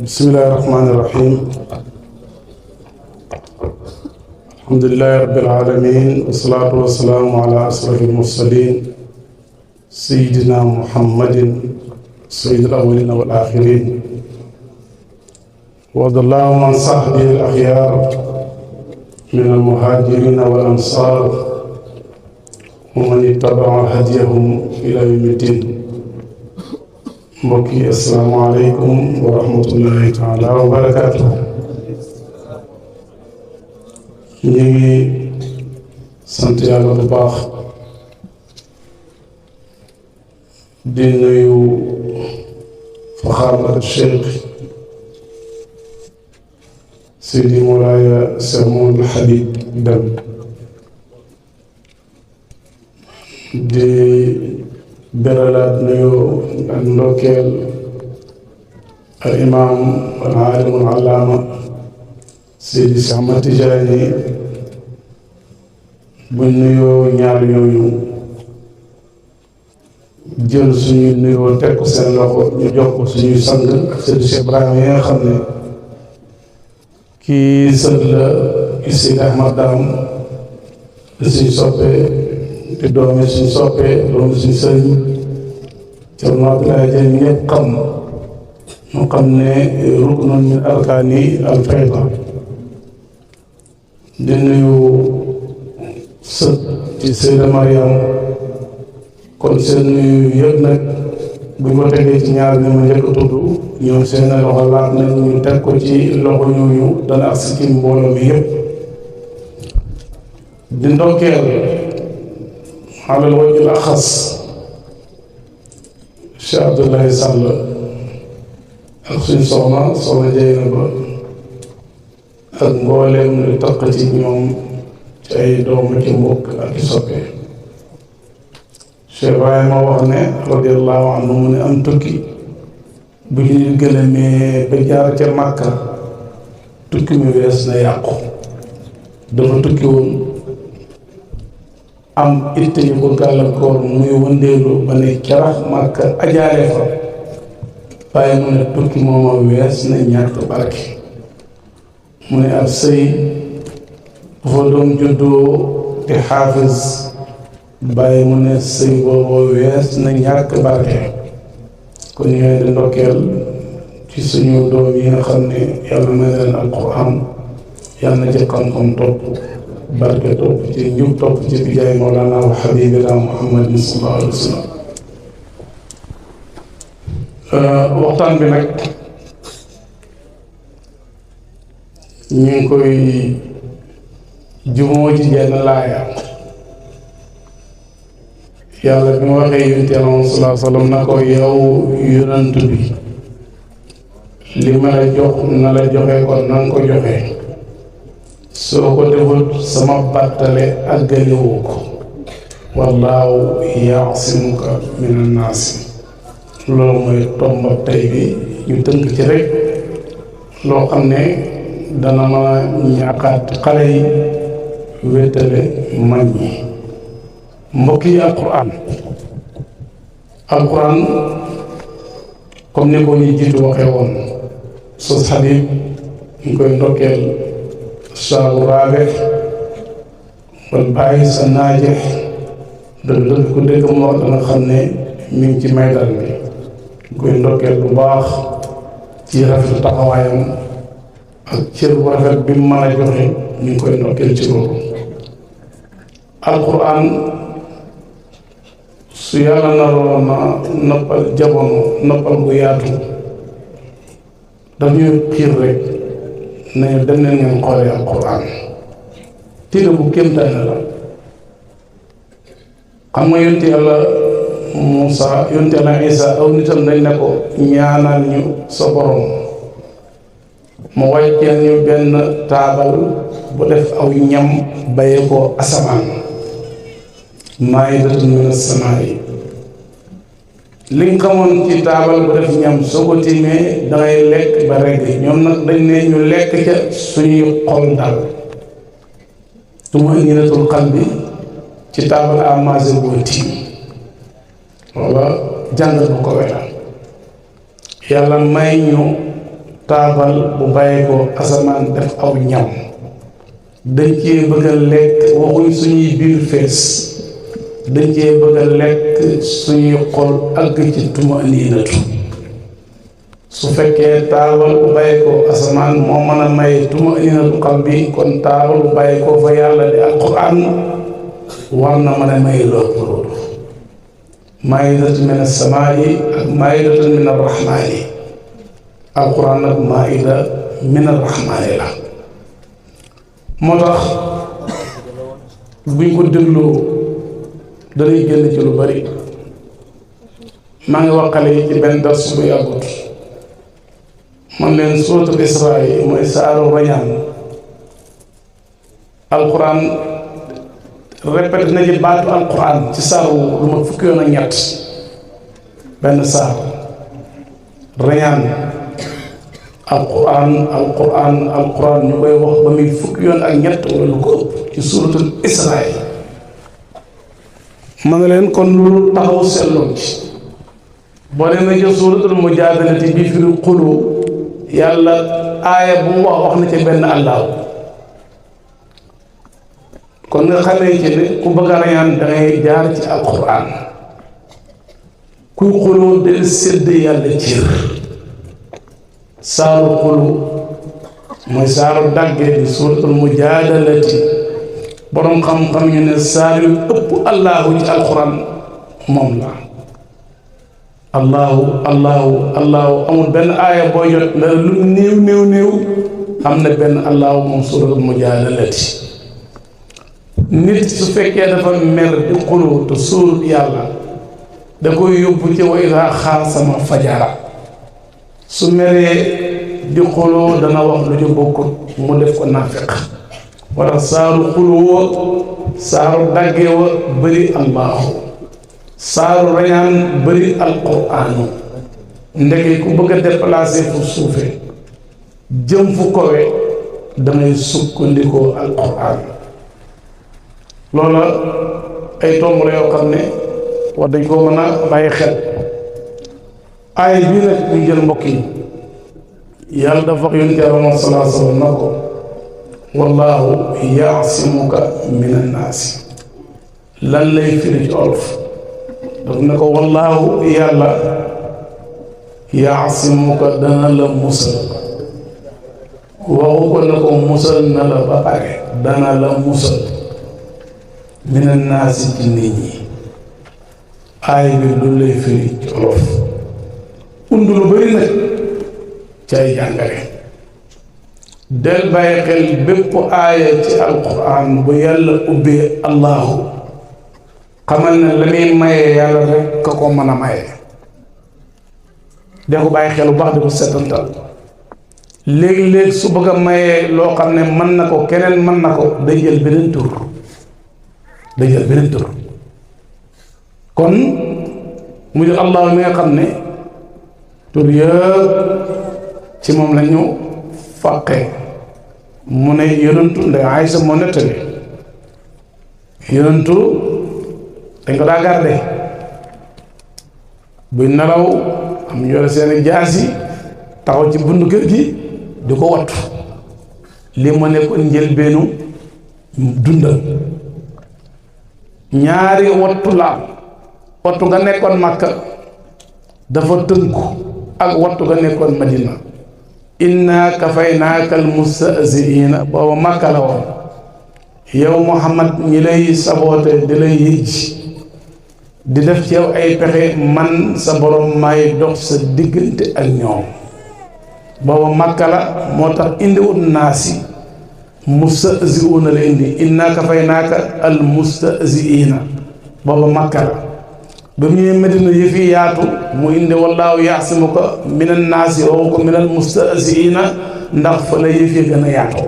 bismillahi rahmaani rahim alhamdulillahi rabbil alamin wasalaatu wasalaamu ala asrafil mursalin sayidina muhammadin sayyidil awwalina wal axirin wa radiyallahu an sahbihi al axyaar min al muhajirina wal ansar wa man ittabaa hadiyahum ila yawmi ddin. mbokk yi asalaamaaleykum wa rahmatullahi taala wa barakaatu. ñu ngi sant yàlla bu baax di nuyu faxaamat Cheikh Seydi Moulaaya Cheikh Mouhamadul Habib Deme di beralaat nuyoo ak ndokkeel al imaam al aalim al allaama Seydi Cheikh Ahmad Tijaani. buñ nuyoo ñaar ñooñu jël suñuy nuyoo teg ko seen loxo ñu jox ko suñuy sang Seydi Cheikh Ibrahima yi nga xam ne kii sët la Seydi Ahmad Dame di suñ soppee di doomi suñ soppee doomi suñ sëriñ Cerno Abdoulaye Dieng ñëpp xam ñu xam ne ruknun min arkaani al fayda. di nuyu sët ci Seyda Mariam kon seen nuyu yëpp nag buñ ko tegee ci ñaar ñi ma njëkk a tudd ñoom seen loxo laat nañ ñu teg ko ci loxo ñooñu dana agsi ci mbooloo mi yëpp. di ndokkeel alal wajhil axas Cheikh Abdoulaye Sall ak suñ soxna Jeynaba ak mbooleem lu taq ci ñoom ci ay doomu ci mbokk ak i soppe. Cheikh Ibrahima wax ne radiallahu anhu mu ne am tukki bu ñu gëlëmee ba jaar ca Màkka tukki mi wees na yàqu. dafa tukki woon am itte yu ko gàllankoor muy wëndeelu ba ne carax Màkka ajaale fa waaye mu ne tukki mooma wees na ñàkk barke. mu ne ab sëy bu fa doom juddoo te xaafis bàyyi mu ne sëy boobu wees na ñàkk barke. kon ñooy di ndokkeel ci suñu doom yi nga xam ne yàlla may leen alquran yàlla na ci xam-xam topp barke topp ci njub topp ci bijaay Mawlana wa Habibina Muhammadin sallallahu alayhi wa sallam. waxtaan bi nag ñu ngi koy jumoo ci jenn laaya. yàlla bi mu waxee yonent Yàlla sallallahu alayhi wa sallam na ko yow yonent bi li ma la jox na la joxe ko na nga ko joxe soo ko defut sama bàttale àggaliwu ko wallaahu yaasimuka minan naasi. loolu mooy tomba tey bi ñu tënk ci rek loo xam ne dana mën a ñàkkaat xale yi wéetale mag ñi. mbokk yi alquran comme ni ko ñu jiitu waxee woon sos Habib ñu koy ndokkeel saabu raabe wal bàyyi sa naaje dëgg ku dégg mu wax danga xam ne mi ngi ci maydal bi ñu koy ndokkeel bu baax ci rafet taxawaayam ak cër bu rafet bi mu mën a joxe ñu ngi koy ndokkeel ci loolu. alquran su yàlla naroon na noppal jamono noppal bu yaatu daf ñuy xiir rek nañu dem leen ngeen xoolee alquran. téere bu kéemtaane la. xam nga yonent yàlla Muusa yonent yàlla Isa aw nitam dañ ne ko ñaanal ñu sa borom mu wàcceel ñu benn taabal bu def aw ñam bayee ko asamaan maa'idatun mina samaa'i. li nga xamoon ci taabal bu def ñam soo ko tiimee dangay lekk ba regg. ñoom nag dañ ne ñu lekk ca suñuy xol dal. tuma'ninatul qalbi ci taabal a maase boo tiim wala jàngal bu ko wetal. yàlla may ñu taabal bu bàyyi ko asamaan def aw ñam dañ cee bëgg a lekk waxuñ suñuy biir fees dañ cee bëgg a lekk suñuy xol àgg ci tumaniinatu su fekkee taabal bu bàyyi ko asamaan moo mën a may tumaniinatu qalbi kon taabal bu bàyyi ko fa yàlla di alquran war na mën a may loolu maayidatu min as-samaa'i ak maayidatu min ar-rahmaani alquran nag maayida min ar-rahmaani la moo tax buñ ko dégloo dañuy génn ci lu bari maa ngi wax xale yi ci benn dars bu yàggut man leen suuratul Israa mooy saaru rañaan alquran répété na ci baatu alquran ci saaru lu ma fukki yoon ak ñett benn saar rañaan alquran ñu koy wax ba muy fukki yoon ak ñett wala lu ko ëpp ci suuratul Israa ma nga leen kon lu taxaw seetloon ci boo demee ci suuratul mujaadalati bi firi xulu yàlla aaya bu mu wax na ci benn àllaaw kon nga xamee ci ne ku bëgg a rañaan dangay jaar ci alquran kuy xuloo del sédd yàlla cër saaru xulu mooy saaru daggee di suuratul mujaadalati boroom xam-xam ñu ne saar yu ëpp allahu ci alquran moom la allahu amul benn aaya boo jot la lu néew am na benn allahu moom suuratul mujaadalati nit su fekkee dafa mer di xuloo te suurut yàlla da koy yóbbu ci wa idaa xaasama fajara su meree di xuloo dana wax lu ci bokkut mu def ko naafeq wala saaru xuloo saaru daggee wa bëri allahu saaru rañaan bëri alquraanu ndeke ku bëgg a déplacer fu suufe jëm fu kowe dangay sukkandikoo alquraan loola ay tomb la yoo xam ne war dañ koo mën a bàyyi xel aaya bii nag ñu jël mbokk yi yàlla dafa wax yonent Yàlla Muhammad sallallahu alayhi wa sallam na ko wallaahu yaasimuka min annaasi lan lay firi ci olof daf ne ko wallaahu yàlla yaasimuka dana la musal waxu ko ne ko musal na la ba pare dana la musal min annaasi ci nit ñi aaya bi lu lay firi ci olof undu lu bari nag ci ay jàngale del bàyyi xel bépp aaya ci alquran bu yàlla ubbee allahu xamal ne la muy mayee yàlla rek ka ko mën a maye de ko bàyyi xel bu baax di ko setantal léegi-léegi su bëgg a mayee loo xam ne mën na ko keneen mën na ko day jël beneen tur kon mu jël allahu mi nga xam ne tur yëpp ci moom la ñu fàqee mu ne yonentu nday Aysa moo nettali yonentu dañ ko daa garde buy nelaw am yore seeni jaasi taxaw ci buntu kër gi di ko wattu li ma nekkoon njëlbeenu dundal ñaari wattu la wattu nga nekkoon Makka dafa tënku ak wattu nga nekkoon Madina inna kafaynaaka almustahzi'iina booba Makka la woon yow Muhammad ñi lay saboote di lay yëj di def ci yow ay pexe man sa borom may dox sa diggante ak ñoom booba Makka la moo tax indiwut naasi mustahzi'uuna la indi inna kafaynaaka almustahzi'iina booba Makka la ba mu ñëwee Medina yëfi yaatu mu indi wallaahu yaasimuka min annaasi waxu ko min almustahzi'iina ndax fa la yëfi gën a yaatoo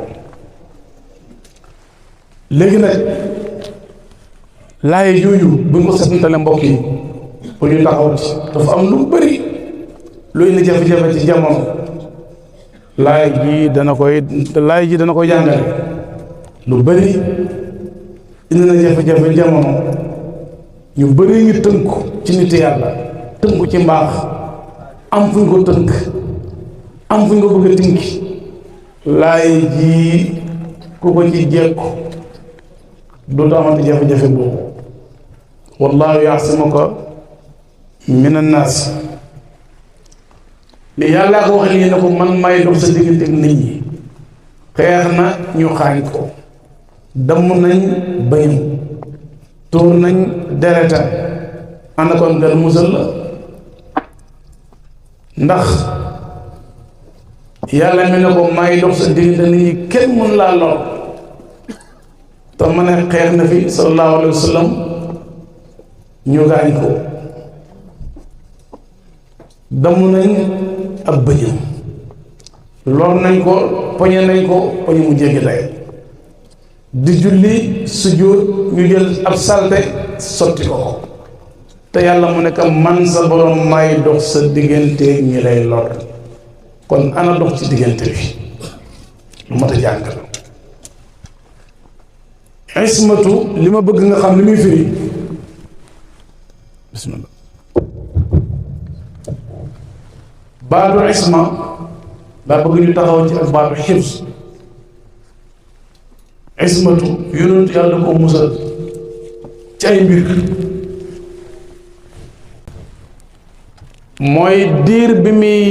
léegi nag laaye jooju bu ñu ko setantale mbokk yi bu ñu taxaw ci dafa am lu bëri lu indi jafe-jafe ci jamono laay ji dana koy jàngale lu bëri indi na jafe-jafe jamono ñu bëri ngi tënku ci nit yàlla tënku ci mbaax am fu ñu ko tënk am fu nga bëgg a tinki laay ji ku ko ci jekku du amati jafe-jafe boobu wallahu yaasimuka min annaas li yàlla ko wax lii ne ko man may dox sa diggante ak nit ñi xeex na ñu xaañ ko damm nañ bañam tuur nañ deretam ànd kon dal musal la ndax yàlla mi ne ko may dox sa diggante nit ñi kenn mën laa lor te ma ne xeex na fi sallallahu alayhi wa sallam ñu gaañ ko damm nañ ab bëñam lor nañ ko poñe nañ ko poñe mu jéggi day di julli sujjóot ñu jël ab salte sotti ko ko te yàlla mu nekk man sa borom may dox sa diggante ñi lay lor kon ana dox ci diggante bi lu mat a jàng la ismatu li ma bëgg nga xam li muy firi bismillah baatu isma daa bëgg ñu taxaw ci ak baatu xibs ismatu yonentu yàlla da ko musal ci ay mbir mooy diir bi muy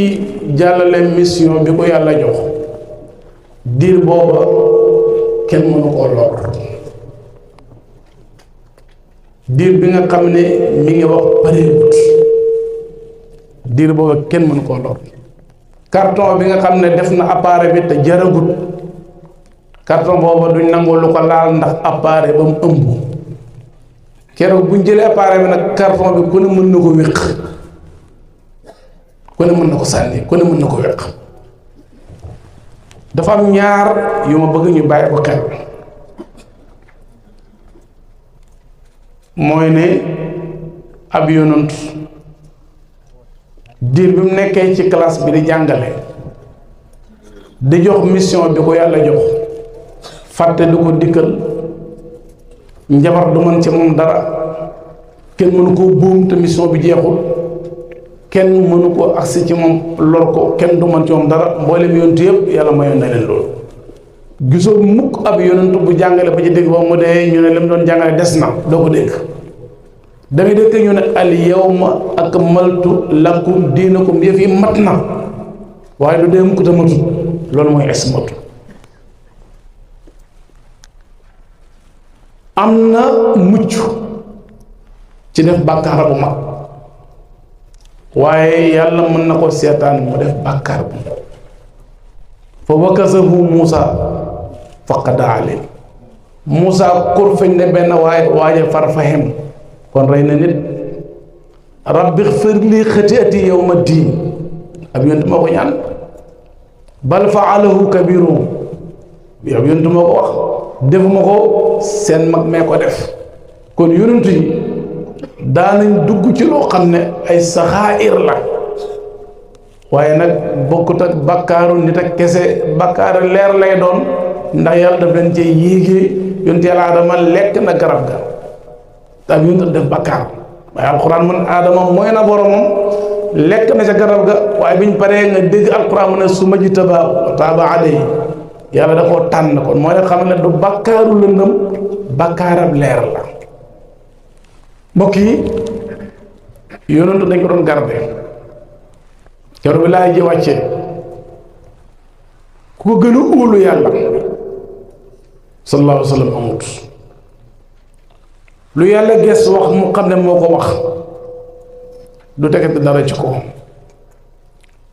jàllale mission bi ko yàlla jox diir booba kenn mënu koo lor diir bi nga xam ne mi ngi wax pareegut diir booba kenn mënu koo lor carton bi nga xam ne def na appareil bi te jaragut carton booba duñ nangoo lu ko laal ndax appareil ba mu ëmb keroog buñ jëlee appareil bi nag carton bi ku ne mën na ko wéq ku ne mën na ko sànni ku ne mën na ko wéq dafa am ñaar yu ma bëgg ñu bàyyi ko xel mooy ne ab yonant diir bi mu nekkee ci classe bi di jàngale di jox mission bi ko yàlla jox fàtte du ko dikkal njabar du mën ci moom dara kenn mënu koo buum te mission bi jeexul kenn mënu ko agsi ci moom lor ko kenn du mën ci moom dara mboolem yonent yëpp yàlla mayoon na leen loolu gisoo mukk ab yonent bu jàngale ba ci dégg ba mu dee ñu ne li mu doon jàngale des na doo ko dégg dangay dégg ñu ne al yawma akmaltu lakum diinakum yëf yi mat na waaye du dee mukk te matut loolu mooy ismatu am na mucc ci def bàkkaar bu mag waaye yàlla mën na ko seetaan mu def bàkkaar bu ndaw fa wakasahu Muusa fa qadaa alayhi Muusa kur feñ ne benn waaye far fa xem kon rey na nit rabbi xfir li xati'ati yawma diin ab yonent moo ko ñaan bal fa'alahu kabiruhum bi ab yonent moo ko wax defuma ko seen mag mee ko def kon yonent yi daanañ dugg ci loo xam ne ay saxaa'ir la waaye nag bokkut ak bakkaaru nit ak kese bakkaaru leer lay doon ndax yàlla daf leen cee yéegee yonent yàlla Adama lekk na garab ga ab yonent def bakkaar waaye alxuraan mun Adama mooy na boromam lekk na ca garab ga waaye biñ paree nga dégg alxuraan mu ne su ma ji tabaa taaba alayhi yàlla da koo tànn kon mooy ne xam ne du bakkaaru lëndëm bakkaarab leer la mbokk yi yonent dañ ko doon garde keroog bi laay ji wàcce ku ko gën a óolu yàlla sallallahu alayhi wa sallam amut lu yàlla ges wax mu xam ne moo ko wax du tegati dara ci ko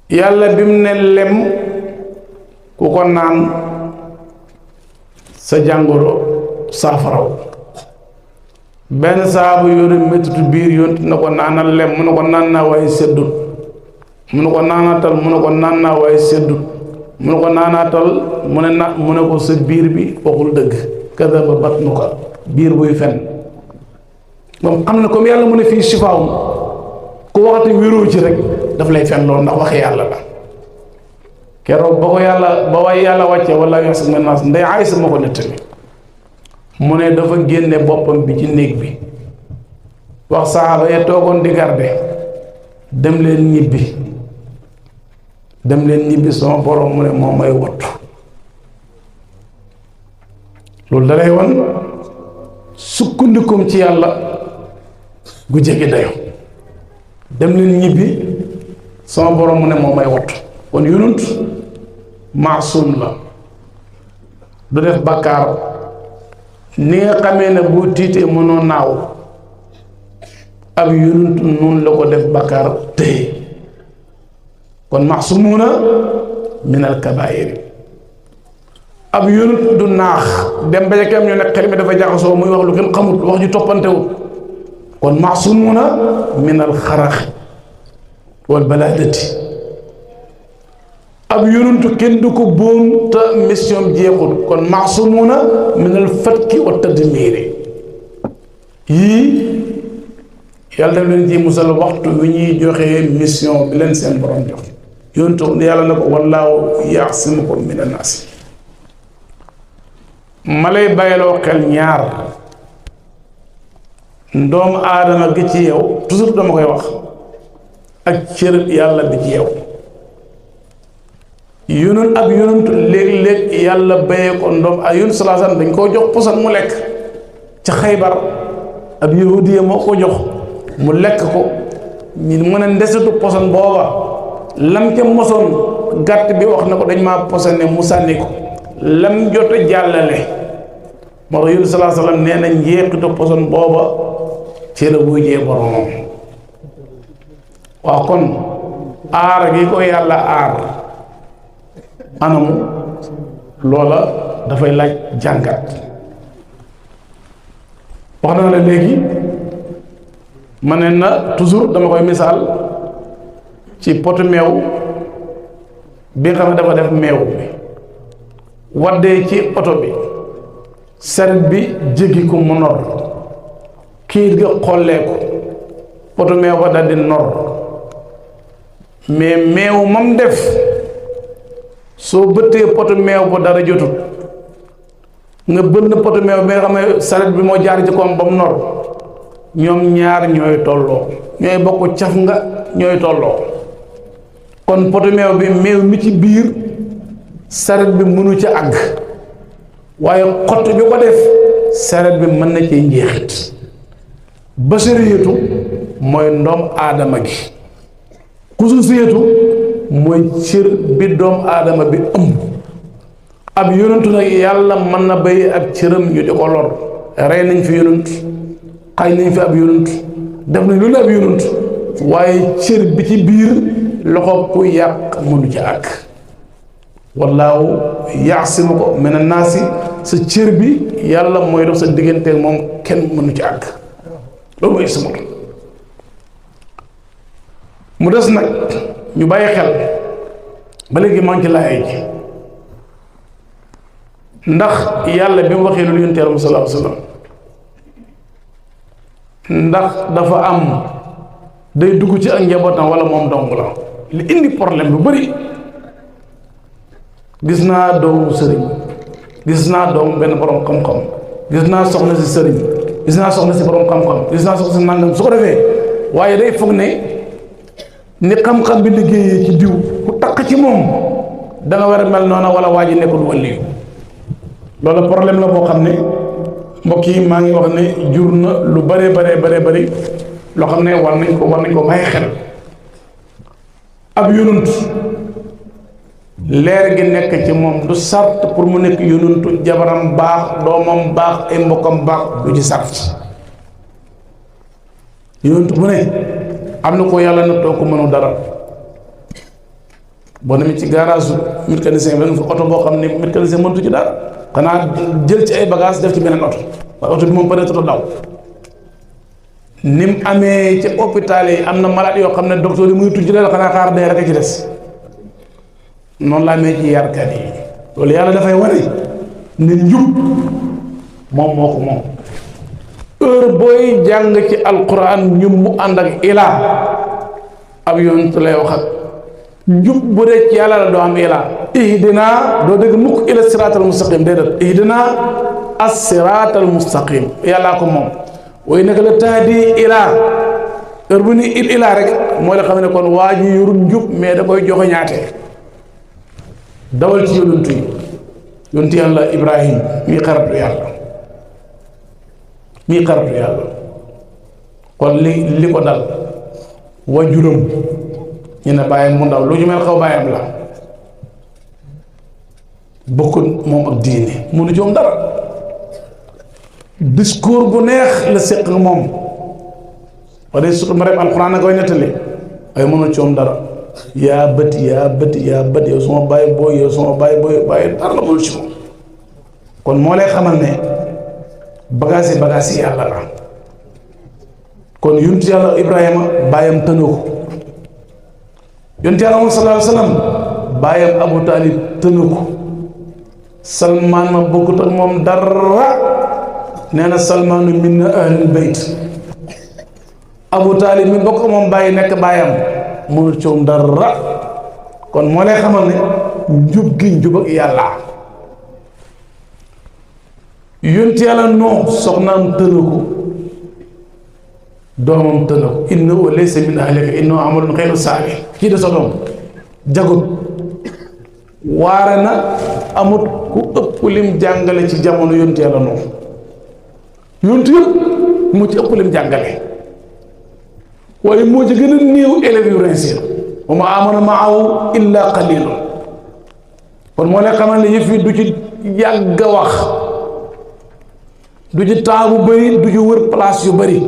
yàlla bi mu ne lem ku ko naan sa jàngoro saafaraw benn saabu yore mettitu biir yontu na ko naanal lem mu ne ko naan naa waaye seddut mu ne ko naanaatal mu ne ko naan naa waaye seddut mu ne ko naanaatal mu ne ko sa biir bi waxul dëgg kadaba batnuka biir buy fen moom xam ne comme yàlla mu ne fii shifaawum ku waxati wéroo ci rek daf lay fen loolu ndax waxi yàlla la keroog ba ko yàlla ba way yàlla wàcce wala yos nga naas ndey Aysa ma ko nettali mu ne dafa génne boppam bi ci néeg bi wax saxaaba ya toogoon di garde dem leen ñibbi dem leen ñibbi sama borom mu ne moom may wattu loolu dalay wan sukkandikum ci yàlla gu jege dayo dem leen ñibbi sama borom mu ne moom may wattu kon yonent maasum la du def bàkkaar ni nga xamee ne boo tiitee mënoo naaw ab yonent noonu la ko def bàkkaar tey kon maasumuuna min al kabaayir ab yonent du naax dem ba kam ñu ne xel mi dafa jaxasoo muy wax lu kenn xamut wax ju toppantewut kon maasumuuna min al xarax wal balaadati ab yonentu kenn du ko boom te mission jeexul kon maasumuuna min al fatki wa tadmiri yii yàlla def leen ci musal waxtu wi ñuy joxee mission bi leen seen borom jox yonentu yàlla na ko wallaahu yaasimukum min annaas ma lay bàyyiloo xel ñaar doomu aadama gi ci yow toujours dama koy wax ak cër yàlla bi ci yow yonent ab yonent léeg-léeg yàlla bayee ko ndoom ak yonent sallallahu alayhi wasallam dañ koo jox posan mu lekk ca Xaybar ab yahudiya moo ko jox mu lekk ko ñu mën a ndesetu posan booba lam ca mosoon gàtt bi wax na ko dañ maa posane mu sànni ko lam jot a jàllale moo tax yonent sallallahu alayhi wasallam nee na njeexitu posan booba ci la wujjee boromam waaw kon aar gi ko yàlla aar anamu loola dafay laaj jàngat wax na la léegi ma ne na toujours dama koy misaal ci potu meew bi nga xam ne dafa def meew bi waddee ci oto bi saret bi jéggi ko mu nor kiit ga xollee ko potu meew ba daldi nor mais meew mam def soo bëttee potu meew ba dara jotut nga bënn potu meew bi nga xam ne saret bi moo jaar ci koom ba mu nor ñoom ñaar ñooy tolloo ñooy bokk caf nga ñooy tolloo kon potu meew bi meew mi ci biir saret bi mënu ca àgg waaye xott bi ko def saret bi mën na cee njeexit basariyatu mooy ndoom aadama gi xususiyatu mooy cër bi doom aadama bi ëmb ab yonentu nag yàlla mën na bay ab cëram ñu di ko lor rey nañ fi yonent xay nañ fi ab yonent def nañ lu ne ab yonent waaye cër bi ci biir loxo ku yàq mënu ci àgg wallaahu yaasimuka mina naasi sa cër bi yàlla mooy dox sa diggante moom kenn mënu ci àgg loolu mooy ismatu mu des nag ñu bàyyi xel ba léegi maa ngi ci laay ji ndax yàlla bi mu waxee lu yonent Yàlla sallallahu alayhi wasallam ndax dafa am day dugg ci ak njabootam wala moom dong la li indi problème bu bari gis naa doomu sëriñ gis naa doomu benn borom xam-xam gis naa soxna si sëriñ gis naa soxna si borom xam-xam gis naa soxna si nangam su ko defee waaye day foog ne ni xam-xam bi liggéeyee ci diw ku takk ci moom da nga war a mel noona wala waa ji nekkul waliyu loolu problème la boo xam ne mbokk yi maa ngi wax ne jur na lu bare bari loo xam ne war nañ ko bàyyi xel ab yonent leer gi nekk ci moom du sart pour mu nekk yonentu jabaram baax doomam baax ay mbokkam baax du ci sart yonentu bu ne am na ko yàlla na too ko mënu dara boo demee ci garage mécanicien bi fa oto boo xam ne mécanicien mëntu ci dara xanaa jël ci ay bagage def ci beneen oto waaye oto bi moom peut-être oto daw ni mu amee ci hôpital yi am na malade yoo xam ne docteur yi muy tudd ci dara xanaa xaar dee rek a ci des noonu la amee ci yarkat yi loolu yàlla dafay wane ne njub moom moo ko moom heure booy jàng ci alquran ñu mu ànd ak ilaa ab yonent lay wax ak njub bu dee ci yàlla la doo am ilaa ihdina doo dégg mukk ila siraatal mustaqim déedéet ihdina as siraatal mustaqim yàllaa ko moom way naka la tahdi ilaa heure bu ni ilaa rek mooy la xam ne kon waa ji yorul njub mais da koy joxe ñaate dawal ci yonent yi yonent yàlla Ibrahim mii xaritu yàlla kon li ko dal wajuram ñu ne bàyyam mu ndaw lu ñu mel xaw bàyyam la bokkul moom ak diine mënu ci moom dara discours bu neex la séq moom wala surtout ma rek alxuraan na koy nettali waaye mënu ci moom dara yaa bëti yow suma bàyyi bàyyi dara la mënu ci moom kon moo lay xamal ne bagage yi yàlla la kon yonent yàlla Ibrahima bàyyam tënu ko yonent yàlla moom sallallahu alayhi wa sallam bàyyam Abu Talib tënu ko Salmaan ma bokkut ak moom dara nee na Salmaanu min ahlil bayt Abu Talib mi bokk moom bàyyi nekk bàyyam mënul ci moom dara kon moo lay xamal ne njub ak yàlla yonent yàlla Nuux soxnaam tënu ko doomam tënu ko innahu laysa min ahlika innahu amalun xayru saalih kii de sa doom jagut waare na amut ku ëpp lim jàngale ci jamono yonent yàlla Nuux yonent yëpp mu ci ëpp lim jàngale waaye moo ci gën a néew élèves yu réussir wa ma amana maahu illa qalilun kon moo lay xamal ne yëf yi du ci yàgg a wax du ci temps bu bëri du ci wër place yu bëri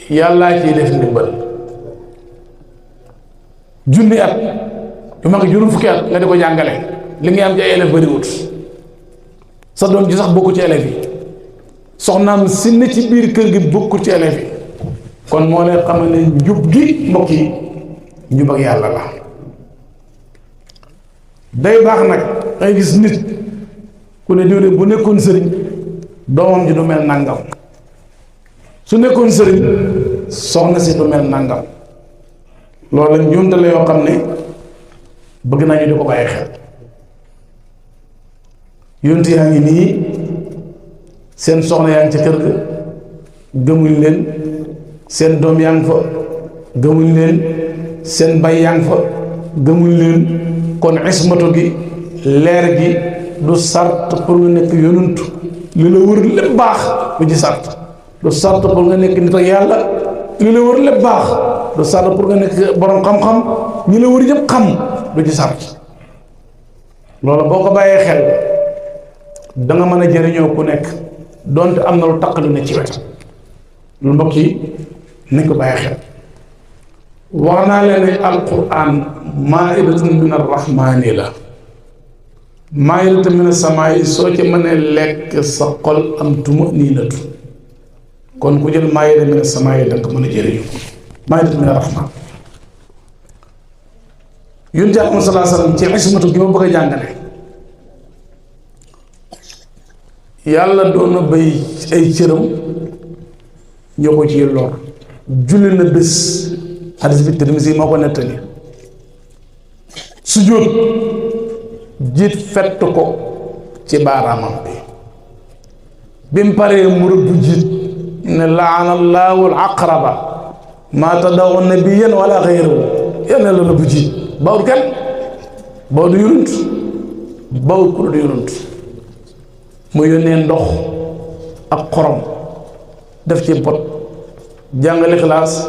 yàllaa ciy def ndimbal junni at yu mag juróom fukki at nga di ko jàngale li ngay am ci ay élèves bëriwut sa doom ji sax bokku ci élèves yi soxnaam si ne ci biir kër gi bokku ci élèves yi kon moo lay xamal ne njub gi mbokk yi njub ak yàlla la day baax nag ngay gis nit ku ne diw bu nekkoon sëriñ doomam ji du mel nangam su nekkoon sëriñ soxna si du mel nangam loolu la njuumte la yoo xam ne bëgg naa ñu di ko bàyyi xel yonent yaa ngi nii seen soxna yaa ngi ci kër ga gëmuñ leen seen doom yaa ngi fa gëmuñ leen seen bay yaa ngi fa gëmuñ leen kon ismatu gi leer gi du sart pour nga nekk yonent li la wër lépp baax du ci sart du sart pour nga nekk nit ak yàlla li la wër lépp baax du sart pour nga nekk borom xam-xam ñi la wër yëpp xam du ci sart loolu boo ko bàyyee xel da nga mën a jëriñoo ku nekk donte am na lu taq lu ne ci wet lu mbokk yi nañ ko bàyyi xel wax naa leen ne alquran maidatun min arrahmani la maidatun min as-samaa'i soo ci mënee lekk sa xol am tumaniinatu kon ku jël maida min as-samaa'i da nga ko mën a jëriñu maidatun min arrahman yun jàpp sallallahu alayhi wa sallam ci ismatu gi ma bëgg a jàngale yàlla doon na bay ay cëram ñoo ko ci lor julli na bés hadis bi Tirmisi moo ko nettali sujjóot jiit fett ko ci baaraamam bi mu paree mu rëbb jiit ne laana allahu al aqraba maa tadaw nabiyyan wala xayruhu yàlla la rëbb jiit bawut kenn bawut yonent bawut ku dul yonent mu yónnee ndox ak xorom def ci pot jàng Ixlaas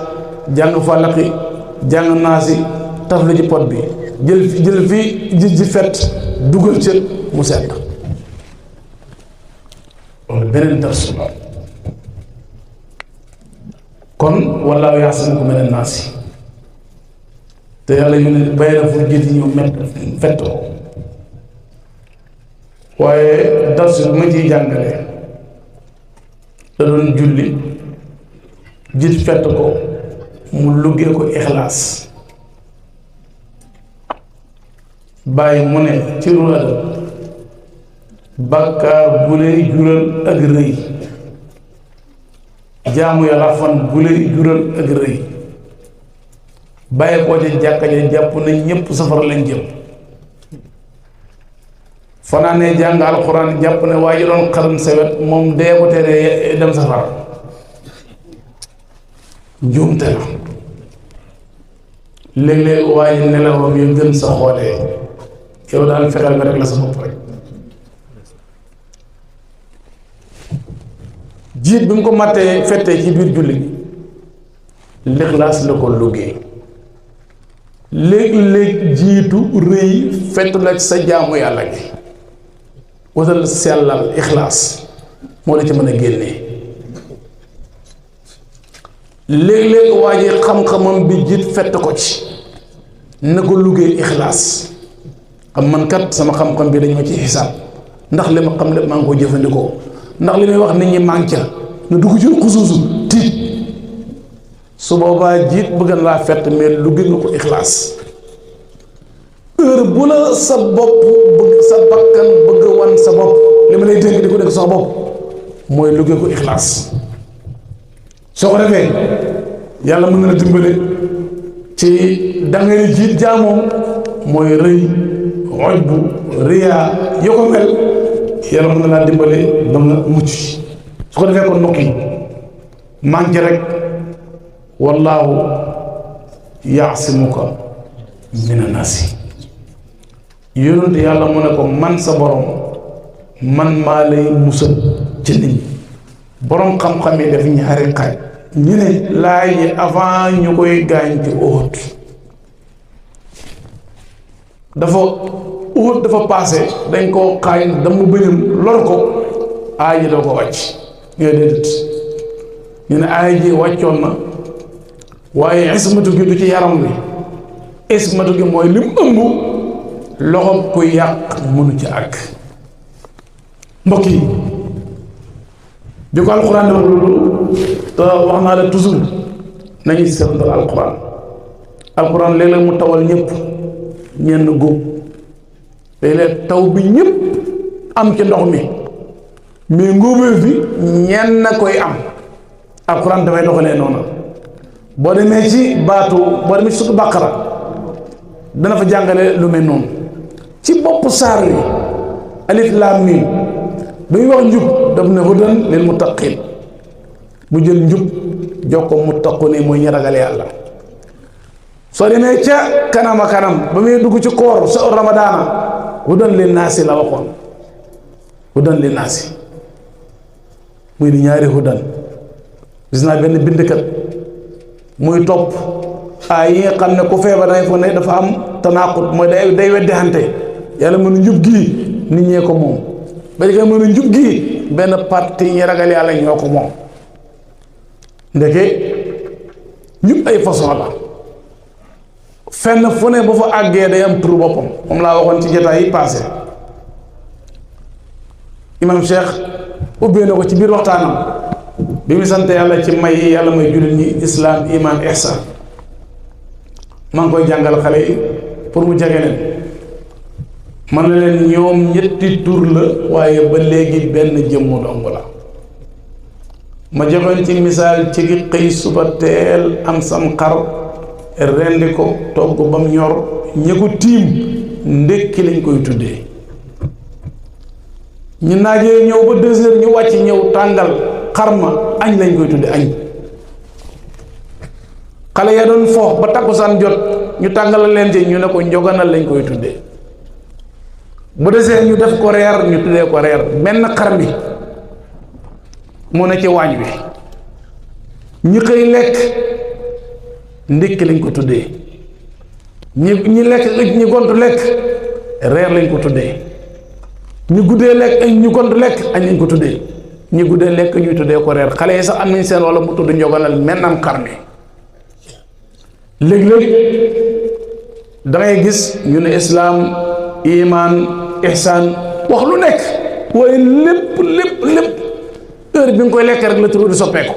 jàng Falaqi jàng Naasi taf la ci pot bi jël fii ji fett dugal ca mu sedd wala beneen dars la kon wallaahu yaasimuka mina naasi te yàlla yu ne bay na fu jiit yi ñu met fett ko waaye dars bi ma ciy jàngale da doon julli jiit fett ko mu luggee ko Ixlaas bàyyi mu ne ci ru adab bàkkaar bu lay jural ak rëy jaamu yàlla fan bu lay jural ak rëy bàyyi koo ca jàkka ja jàpp na ñépp safara lañ jëm fanaanee jàng alxuraan jàpp ne waa ji doon xaram sewet moom dee ko teree dem safara njuumte la léeg-léeg waa ji nelawam yu gën sa xoolee yow daal fexeel nga rek la sa bopp rek. jiit bi mu ko mattee fettee ci biir julli gi lixlaas la ko liggéey. léeg-léeg jiitu rëy fett la sa jaamu yàlla gi wutal sellal ixlaas moo la ci mën a génnee. léeg-léeg waa ji xam-xamam bi jiit fett ko ci na ko liggéey ixlaas xam man kat sama xam-xam bi dañu ma ci xisaab ndax li ma xam lépp maa ngi ko jëfandikoo ndax li may wax nit ñi maa ngi ca na dugg ci xusuusu tiit su boobaa jiit bëgg na laa fett mais liggéey nga ko ixlaas. heure bu la sa bopp bëgg sa bakkan bëgg wan sa bopp li ma lay dénk di ko dégg sa bopp mooy liggéey ko ixlaas. soo ko defee yàlla mën na la dimbale ci dangay jiit jaamoom mooy rëy xoj bu riyaa yoo ko mel yàlla mën na laa dimbale ba nga mucc su ko defee kon mbokk yi manqué rek wallaahu yaasimuka mina naasi. yonent yàlla mu ne ko man sa borom man maa lay musal ci nit ñi. borom xam-xam yi def ñaari xaaj ñu ne laay yi avant ñu koy gaañ ci Uhud dafa passé dañ koo xaañ dama bëñam lor ko aay ji doo ko wàcc ñooy déedéet ñu ne aay ji wàccoon na waaye ismatu gi du ci yaram wi ismatu gi mooy lim ëmb loxo ku yàq mënu ci àgg. mbokk yi bi ko alxuraan di wax loolu te wax naa la toujours nañu seetantal alxuraan léeg-léeg mu tawal ñëpp ñenn góob léeg-léeg taw bi ñëpp am ci ndox mi mais ngóobee fi ñenn koy am. alxuraan dafay doxalee noonu boo demee ci boo demee ci surtu Baqara dana fa jàngale lu mel noonu ci bopp saar wi alif laam miim bi muy wax njub daf ne hudan lil muttaqin mu jël njub jox ko muttaqun mooy ñi ragal yàlla. soo demee ca kanama kanam ba muy dugg ci koor sa ramadaana hudan lin naasi la waxoon hudan lin naasi muy di ñaari hudan. gis naa benn bindkat muy topp yi nga xam ne ku feebar dangay foog ne dafa am tanaaqut mooy day weddi xante yàlla mën njub gii nit ñee ko moom ba léegi mën njub gii benn parti ñi ragal yàlla ñoo ko moom. ndeke njub ay façon la fenn fu ne bu fa àggee day am tur boppam moom laa waxoon ci jotaay yi passé imam Cheikh ubbee na ko ci biir waxtaanam bi mu sant yàlla ci may yàlla may jullit ñi islaam iman ihsan maa ngi koy jàngal xale yi pour mu jege leen man na leen ñoom ñetti tur la waaye ba léegi benn jëmmu dong la. ma joxoon ci misaal ci gi xëy suba teel am sam xar rendi ko togg ba mu ñor ñi ko tiim ndékki lañ koy tuddee. ñu naajee ñëw ba 2 heures ñu wàcc ñëw tàngal xarma añ lañ koy tudde añ. xale ya doon foox ba takkusaan jot ñu tàngala leen ci ñu ne ko njoganal lañ koy tuddee. bu desee ñu def ko reer ñu tuddee ko reer. benn xar mi mu ne ci waañ wi ñi xëy lekk ndékki lañ ko tuddee. ñi lekk ñi gontu lekk reer lañ ko tuddee. ñu guddee lekk ñu gontu lekk añ lañ ko tuddee. ñi guddee lekk ñuy tuddee ko reer. xale yi sax am nañ seen wala mu tudd njoganal mennam xar mi. léeg-léeg dangay gis ñu ne islaam iman ihsan wax lu nekk waaye lépp heure bi nga koy lekk rek la turu di soppeeku.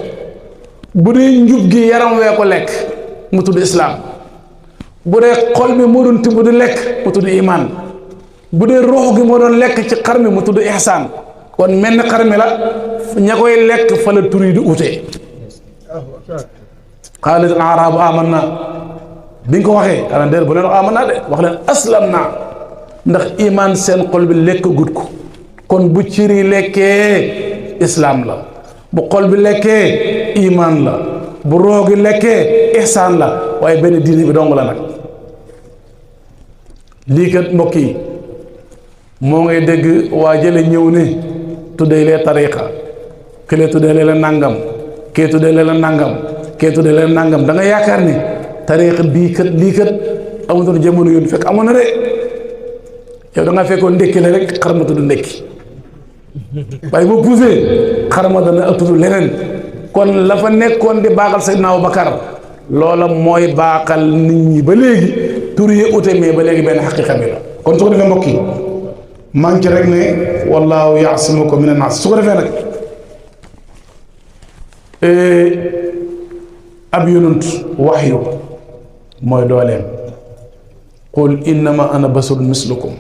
bu dee njub gi yaram wee ko lekk mu tudd islaam. bu dee xol bi moo doon tibb di lekk mu tudd iman. bu dee rox gi moo doon lekk ci xar mi mu tudd ihsan. kon menn xar mi la ña koy lekk fa la tur yi di utee. qaalat al aaraabu amanna bi nga ko waxee xanaa déedéet bu leen wax amanna de wax leen aslam naa ndax iman seen xol bi lekk gut ko. kon bu ciri lekkee islaam la bu xol bi lekkee iman la bu roogi lekkee ihsaan la waaye benn diine bi dong la nag. lii kat mbokk yi moo ngay dégg waa jële ñëw ne tuddee lee tariqa kële tuddee lee la nangam kee tuddee lee la nangam kee tuddee lee la nangam da nga yaakaar ni tariqa bii kat lii kat amutoon jamono yoon fekk amoon na de yow da nga fekkoon ndékki la rek xarama tudd ndékki waaye boo poussé xarama dana tudd leneen kon la fa nekkoon di baaxal Seydina Abubakar loola mooy baaxal nit ñi ba léegi tur yi ute mais ba léegi benn xaqiqa bi la kon su ko defee mbokk yi maa ngi ci rek ne wallaahu yaasimuka mina naas su ko defee nag ab yonent waxyu mooy dooleem qul innama ana basarun mislukum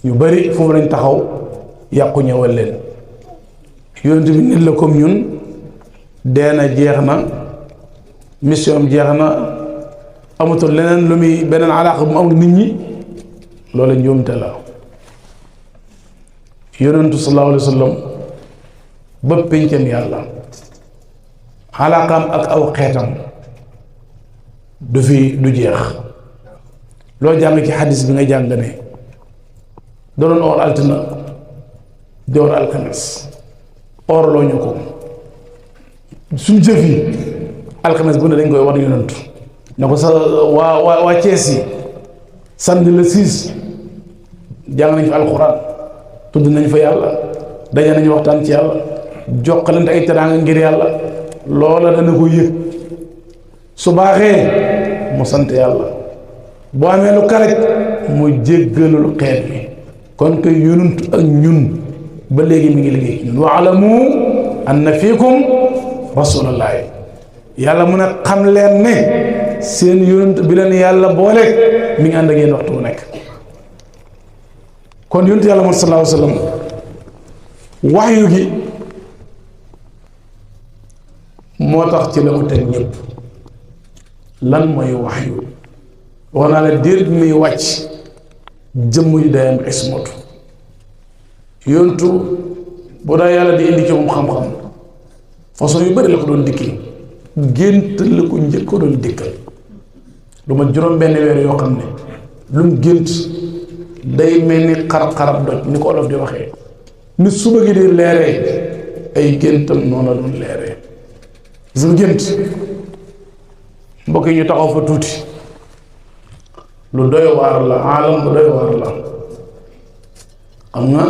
ñu bari foofu lañ taxaw yàqu ñëwal leen yonent bi nit la comme ñun dee na jeex na mission jeex na amatul leneen lu muy beneen alaaqa bu mu am nit ñi loolu njuumte la yonentu sallallahu alayhi wa sallam ba péncam yàlla alaaqaam ak aw xeetam du jeex loo jàng ci xadis bi nga jàng ne doon or altina di or alxames or loo ñu ko suñ jëf yi alxames bu ne dañ koy war yonentu ne ko sa waa Cees yi samedi le 6 jàng nañ fa alxuraan tudd nañ fa yàlla daje nañu waxtaan ci yàlla jokkalante ay teraanga ngir yàlla loola dana ko yëg su baaxee mu sant yàlla boo amee lu karaj mu jéggalul xeet bi kon koy yonent ak ñun ba léegi mi ngi liggéey ñun wa alamu anna fiikum rasulullahi yàlla mun a xam leen ne seen yonent bi leen yàlla boole mi ngi ànd ak yéen waxtu bu nekk kon yonent yàlla Muhammad sallallahu alayhi wa sallam waxyu gi moo tax ci la mu teg ñëpp lan mooy waxyu wax naa la diir bi muy wàcc jëmm yu day am ismatu yontu boo daa yàlla di indi ci moom xam-xam façon yu bari la ko doon dikki gént la ko njëkk ko doon dikkal lu ma juróom benn weer yoo xam ne lu mu gént day mel ni xarab-xarab doj ni ko olof di waxee ni suba gi di leeree ay géntam noonu la doon leeree gis nga gént mbokk yi ñu taxaw fa tuuti lu doy waar la aalam bu doy waar la xam nga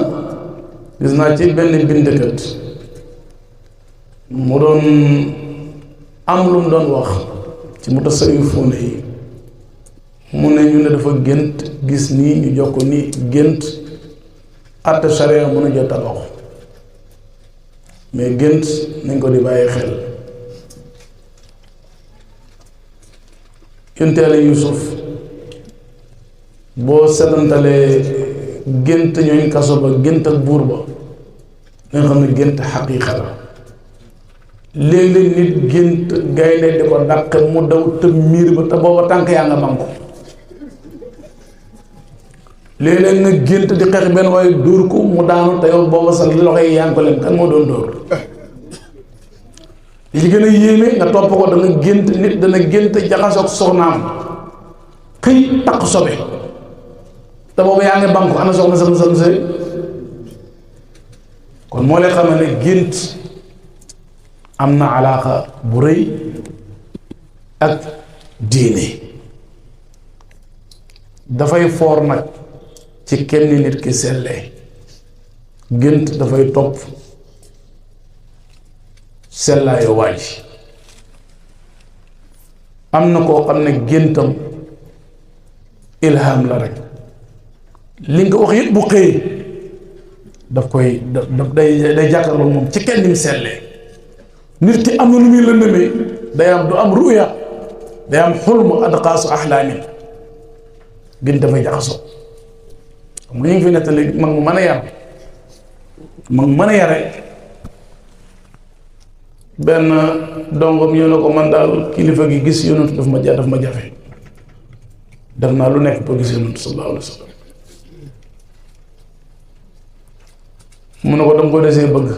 gis naa ci benn bindkat mu doon am lu mu doon wax ci mutasawwifuuna yi mu ne ñu ne dafa gént gis nii ñu jox ko nii gént atte charia mën a jot tabax mais gént nañ ko di bàyyi xel yonteele Yuusuf boo setantalee gént ñooñ kaso ba gént ak buur ba nga xam ne gént xaqiiqa la léeg-léeg nit gént gaynde di ko dàq mu daw tëb miir ba te booba tànk yaa nga banko léeg-léeg nga gént di xeex benn waaye dóor ko mu daanu te yow booba sa loxo yi yaa ngi ko lem kan moo doon dóor li gën a yéeme nga topp ko da nga gént nit dana gént jaxasoog soxnaam xëy takk sobe te booba yaa ngi banko ana soxna sa sëy kon moo lay xam ne gént am na alaaqa bu rëy ak diine dafay foor nag ci kenn nit ki sellee gént dafay topp sellaayu waaj am na koo xam ne géntam ilham la rek li nga wax yëpp bu xëy daf koy daf day jàkkaarloo moom ci kenn ni mu sellee nit ki am na lu muy lëndëmee day am du am ruya day am xulmu adqaasu ahlaamin gën dafay jaxasoo xam nga ñu ngi fi nettali mag mu mën a yar mag mën a yare benn dongom ñëw na ko man daal kilifa gi gis yonent daf ma jafe def naa lu nekk pour gis yonent sallallahu alayhi wa sallam mu ne ko dama ko desee bëgg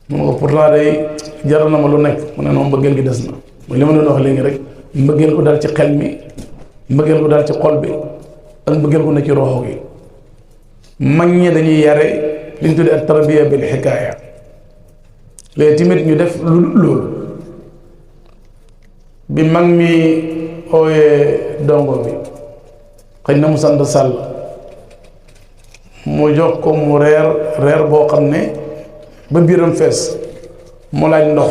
mu ne ko pourtant day jaral na ma lu nekk mu ne noonu mbëggeel gi des na mooy li ma doon wax léegi rek mbëggeel ko daal ci xel mi mbëggeel ko daal ci xol bi ak mbëggeel gu ne ci roxo gi mag ñi dañuy yare li ñu tuddee ak tarbiya bil xikaaya léegi tamit ñu def loolu bi mag mi ooyee dongo bi xëy na mu sant Sall mu jox ko mu reer boo xam ne ba biiram fees mu laaj ndox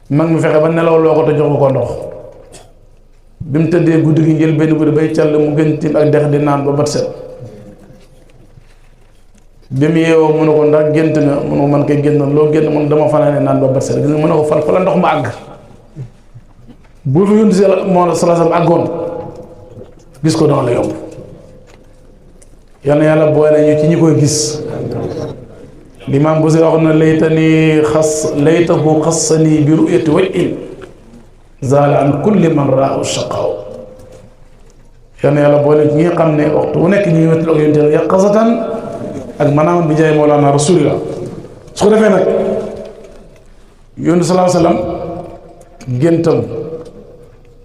mag mi fexe ba nelaw loo ko te jox ko ndox bi mu tëddee guddi gi njël benn guddi bay càll mu gën tiim ak dex di naan ba bat set bi mu yeewoo mu ne ko ndax gént nga mu ne ko man koy génn loo génn mun dama fanaane naan ba bat set gis nga mu ne ko fa la ndox ma àgg bu fi yunti si moo la salasam àggoon gis ko dana la yomb yal na yàlla boole ñu ci ñi koy gis limaam bu si wax na laytahu xassani bi ru'yati wajhin zaala an kulli man raahu shaqaaw yal na yàlla boole ñi nga xam ne waxtu wu nekk ñu ngi wettal ak yonte yaqazatan ak maanaam bi jaay Mawlana Rasulillah su ko defee nag yonent sallallahu alayhi wa sallam géntam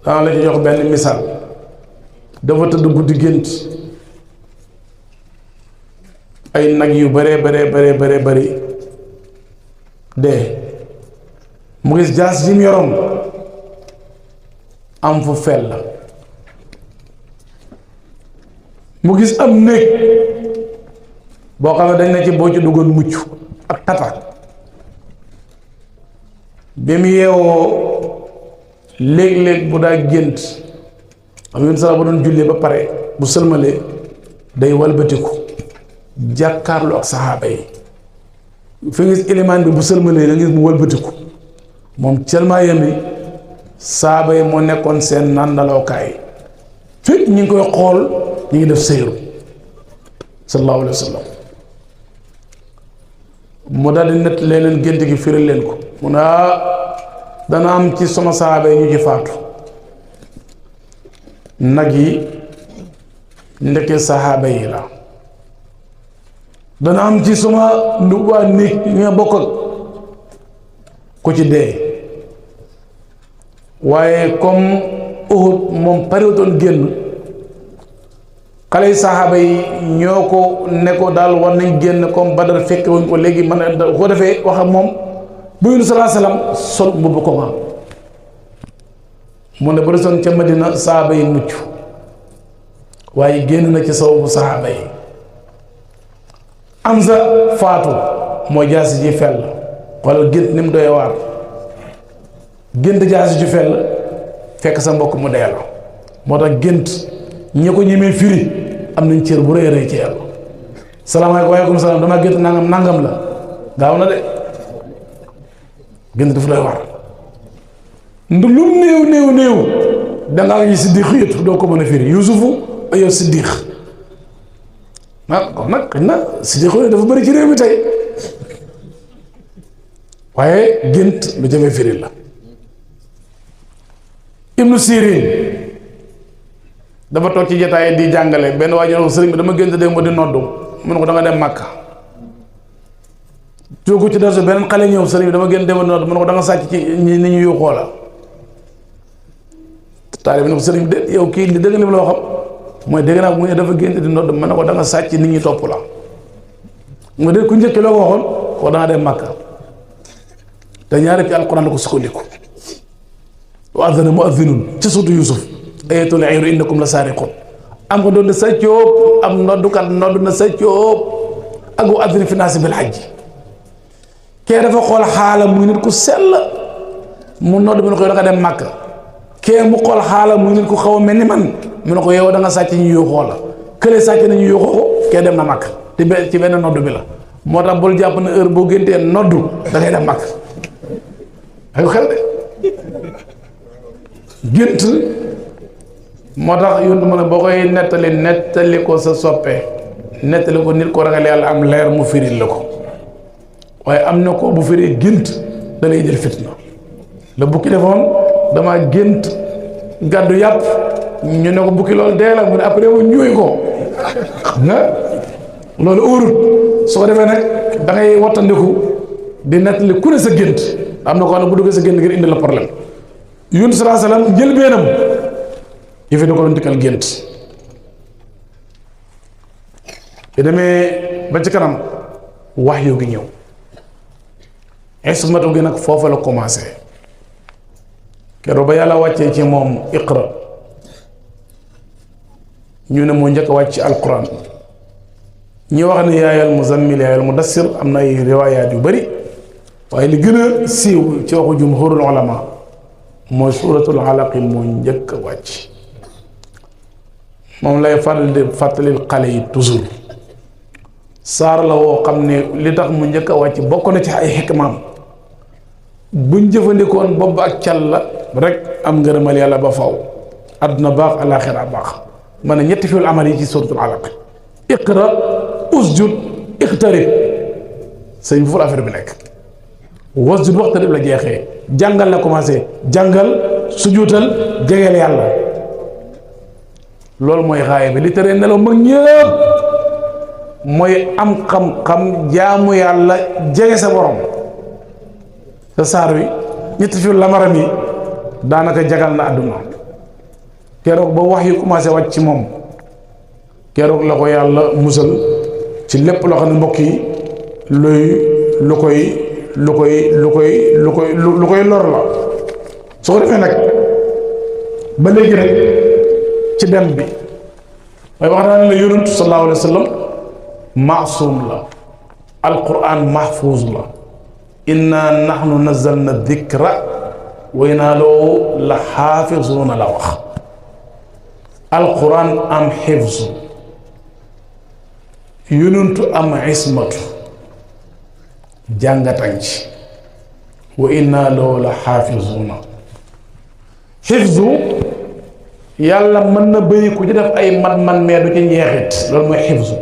dana la ci jox benn misaal dafa tëdd guddi gént ay nag yu bare bari dee mu gis jaas ji mu yoroon am fu fel la mu gis am néeg boo xam ne dañ na ci boo ci duggoon mucc ak tata bi mu yeewoo léeg-léeg bu daa gént am yoon sala ba doon jullee ba pare bu sëlmalee day walbatiku jàkkaarlu ak saxaaba yi fi ngis ilimaan bi bu sëlmalee da ngis mu walbatiku moom seulement yemi saaba yi moo nekkoon seen nàndalookaay fépp ñu ngi koy xool ñu ngi def seyru sallallahu alayhi wa sallam mu daal di nett leen gént gi firil leen ko mu ne dana am ci sama saaba yi ñu ci faatu nag yi ndekkee saxaaba yi la dana am ci sama lu waa néeg ñu nga bokk ak ku ci dee waaye comme Uhud moom parewutoon génn xale yi saxaaba yi ñoo ko ne ko daal war nañ génn comme Badar fekke wuñ ko léegi man ko defee wax ak moom bu Yunus sallallahu alayhi wasallam sol mbubb ko ma mu ne ba desoon ca Madina saxaaba yi mucc waaye génn na ci sababu saxaaba yi Amza faatu mooy jaasi ji fell xoolal gént ni mu doy waar gént jaasi ji fell fekk sa mbokk mu dee la moo tax gént ñi ko ñemee firi am nañ cër bu rëy rëy ci yàlla salaamaaleykum waaleykum salaam damaa gént nangam la gaaw na de gént dafa doy waar ndu lu néew dangaa ngi siddiq yëpp doo ko mën a firi yusufu yow siddiq kon nag xëy na siddiq yooyu dafa bëri ci réew mi tey waaye gént lu jëmee firi la Ibnu Sirin dafa toog ci jotaay di jàngale benn waa ji ne sëriñ bi dama gént dem ba di noddu mu ne ko da nga dem Makka jógu ci darsu beneen xale ñëw sëriñ bi dama gént dem ba di noddu mu ne ko da nga sàcc ci ni ñu yu xoola taali bi ne ko sëriñ bi de yow kii li dëgg li mu la waxam mooy dégg naa mu ne dafa gént di noddu mu ne ko da nga sàcc nit ñi topp la mu de ku njëkk loo ko waxoon ko da nga dem Makka te ñaari ci alquran la ko sukkandiku wa adana muadhinun ci suutu Yusuf ayatul ayru innakum la saariqun am ko doon na sa cóob am noddukat noddu na sa cóob ak wa adhin fi naasi bil hajj kee dafa xool xaala muy nit ku sell mu nodd mu ne ko da nga dem Makka kee mu xool xaala muy nit ku xaw a mel ni man mu ne ko yow da nga sàcc ñu yoo xoola kële sàcc nañu yoo xoo kee dem na Makka te ci benn nodd bi la moo tax bul jàpp na heure boo géntee noddu da ngay dem Makka ay xel de gént moo tax yontu ma ne boo koy nettali ko sa soppee nettali ko nit ko ragal yàlla am leer mu firil la ko waaye am na ko bu firee gént da lay jël fitna la bukki defoon dama gént gàddu yàpp ñu ne ko bukki loolu dee la mu ne après mu ñuy ko xam nga loolu óorut soo ko defee nag da ngay wattandiku di nettali ku ne sa gént am na ko xam ne bu duggee sa gént ngir indi la problème Yunus sallallahu alayhi wasallam jël beenam yëfe da ko doon dikkal gént bi demee ba ci kanam wax yu gi ñëw ismatu gi nag foofu la commencé keroog ba yàlla wàccee ci moom iqra ñu ne moo njëkk a wàcc ci alquran ñi wax ne yaayal muzammil yaayal mudassir am na ay riwaayaat yu bari waaye li gën a siiw ci waxu jumhurul ulama mooy suuratul alaq moo njëkk a wàcc moom lay faral di fàttalil xale yi toujours saar la woo xam ne li tax mu njëkk a wàcc bokk na ci ay xikmaam buñ jëfandikoon bopp ak cal la rek am ngërëmal yàlla ba faw àdduna baax alaaxira baax ma ne ñetti fiul amal yi ci suuratul alaq iqra usjud iqtarib sëñ bu ful affaire bi nekk wasjud waqtarib la jeexee jàngal la commencé jàngal sujuutal jegeel yàlla loolu mooy xaaye bi li tere nelaw mag ñëpp mooy am xam-xam jaamu yàlla jege sa borom sa saar wi ñetti fiul lamaram yi daanaka jagal na àdduna keroog ba wax yu commencé wàcc ci moom keroog la ko yàlla musal ci lépp loo xam ne mbokk yi lu koy lor la su ko defee nag ba léegi rek ci dem bi mooy wax naa ne la yonent sallallahu alayhi wa sallam maasum la alquran mahfuz la inna nahnu nazzalna dikra wa inna lahu la xaafisuuna la wax alquran am xifzu yonentu am ismatu jàngatañ ci wa inna lahu la xaafisuuna xifzu yàlla mën na bëri ku ci def ay man mais du ci njeexit loolu mooy xifzu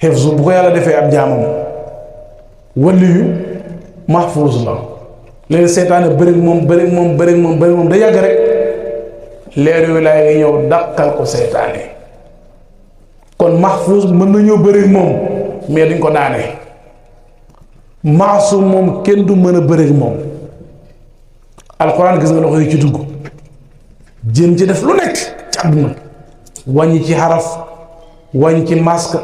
xifzu bu ko yàlla defee ab jaamam waliyu mahfuz la léegi seytaane bëri moom da yàgg rek leer yu laay ngi ñëw dàqal ko seytaane kon mahfuz mën na ñëw bëri moom mais duñ ko daane maasum moom kenn du mën a bëri moom alxuraan gis nga loxo yi ci dugg jéem ci def lu nekk ci àdduna wàññi ci xaraf wàññi ci masque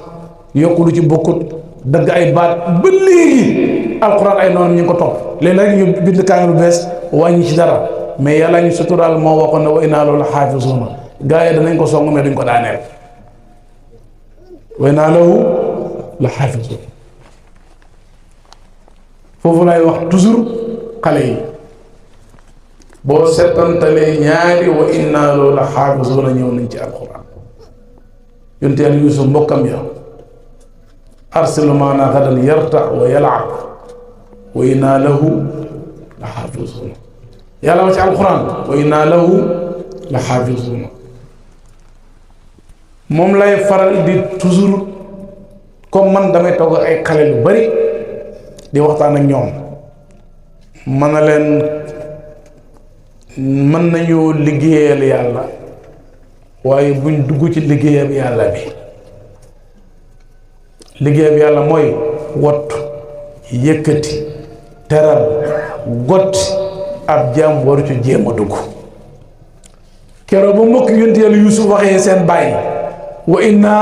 yokku lu ci bokkut dagg ay baat ba léegi alxuraan ay noonu ñu ngi ko topp léegi rek ñu bind kaamil bu bees wàññi ci dara mais yàlla ñu suturaal moo waxoon ne wa innaa lahu la xaafisuuna gaa yi danañ ko song mais duñ ko daaneel wa innaa lahu la xaafisuuna foofu lay wax toujours xale yi boo seetantalee ñaari wa innaa lahu la xaafisuuna ñëw nañ ci alxuraan yonent Yàlla Yuusuf mbokkam ya arsil maanaa gadan yarta wa yal'ab wa innaa lahu la xaafisuuna yàlla wax ci alxuraan wa innaa lahu la xaafisuuna moom lay faral di toujours comme man damay togg ay xale lu bari di waxtaan ak ñoom mën na leen mën nañu liggéeyal yàlla waaye buñ dugg ci liggéeyam yàlla bi liggéeyam yàlla mooy wattu yëkkati teral gotti ab jaam waru ci jéem a dugg keroog ba mbokk yonent Yàlla Yuusuf waxee seen bàyyi wa inna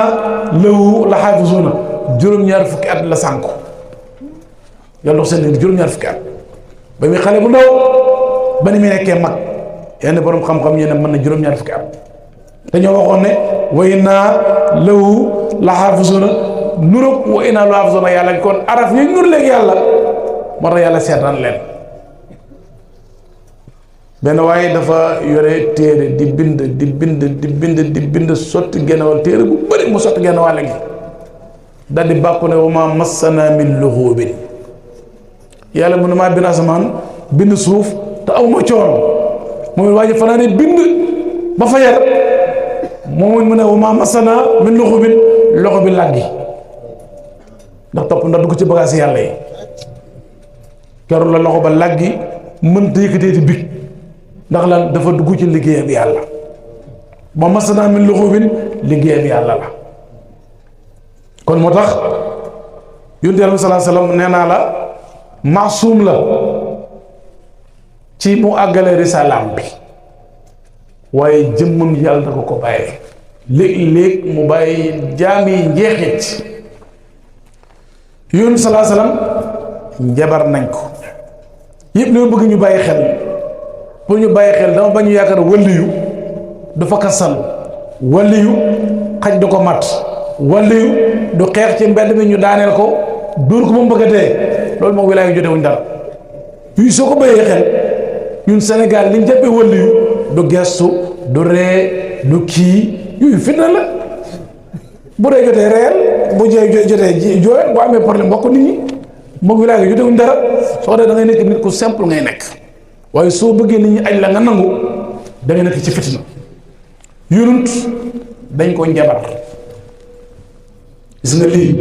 lahu la xaafisuuna juróom-ñaar fukki at la sànku yàlla dox seen juróom-ñaar fukki at ba muy xale bu ndaw ba ni muy nekkee mag yenn borom xam-xam ñu ne mën na juróom-ñaar fukki at dañoo waxoon ne wa inna lahu la xaafisuuna nuróog wa inna lahu xaafisuuna yàlla kon araf yi nur léegi yàlla moo tax yàlla seetaan leen benn waaye dafa yore téere di bind sotti genn wàll téere bu bëri mu sotti genn wàll gi dal di bàkku ne wa ma massana min luxuubin yàlla mu ne maa bind asamaan bind suuf te awma coono moom waa ji fanaane bind ba fajar moom mu ne wa ma massana min luxuubin loxo bi làggi ndax topp ndax dugg ci bagaas yàlla yi keroog la loxo ba làggi mënta yëkkatee ci big ndax lan dafa dugg ci liggéeyam yàlla ba masanaa min luxuubin liggéeyam yàlla la kon moo tax yonent Yàlla sallallahu alayhi wa sallam nee naa la maasuum la ci mu àggale risalaam bi waaye jëmmam yàlla da ko bàyyee léeg-léeg mu bàyyi jaam yi njeexit. yoonu salaa salaam njabar nañ ko yëpp loolu bëgg ñu bàyyi xel pour ñu bàyyi xel dama bañ ñu yaakaar waliyu du fa kasal waliyu xaj du ko mat waliyu du xeex ci mbedd mi ñu daaneel ko dóor ko ba mu bëgg a dee loolu moom wilaaya jotewuñ dara yu soo ko bàyyee xel ñun Sénégal liñ jàppee waliyu du gestu du ree du kii yooyu fitna la bu dee jotee reel bu jotee jooy boo amee problème bokk nit ñi moom wilaaya jotewuñ dara soo dee da ngay nekk nit ku simple ngay nekk waaye soo bëggee nit ñi añ la nga nangu da ngay nekk ci fitna yonent dañ ko njabar gis nga lii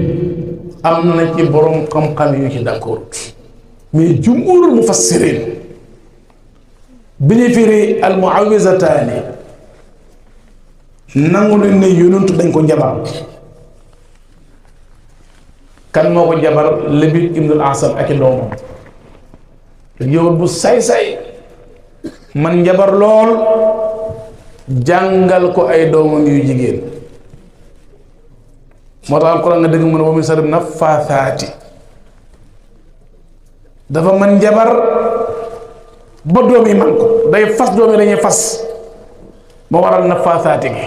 am na ci borom xam-xam yu ci d'accord mais jumhurul mufassirin bi ñu firi al muawwizataani nangu nañ ne yonent dañ ko njabar kan moo ko njabar Labid ibnul Asam ak i doomam yow bu say-say man njabar lool jàngal ko ay doomam yu jigéen moo tax alquran nga dëgg mu ne wa min sharri naffaasaati dafa man njabar ba doom yi man ko day fas doom yi dañuy fas moo waral naffaasaati gi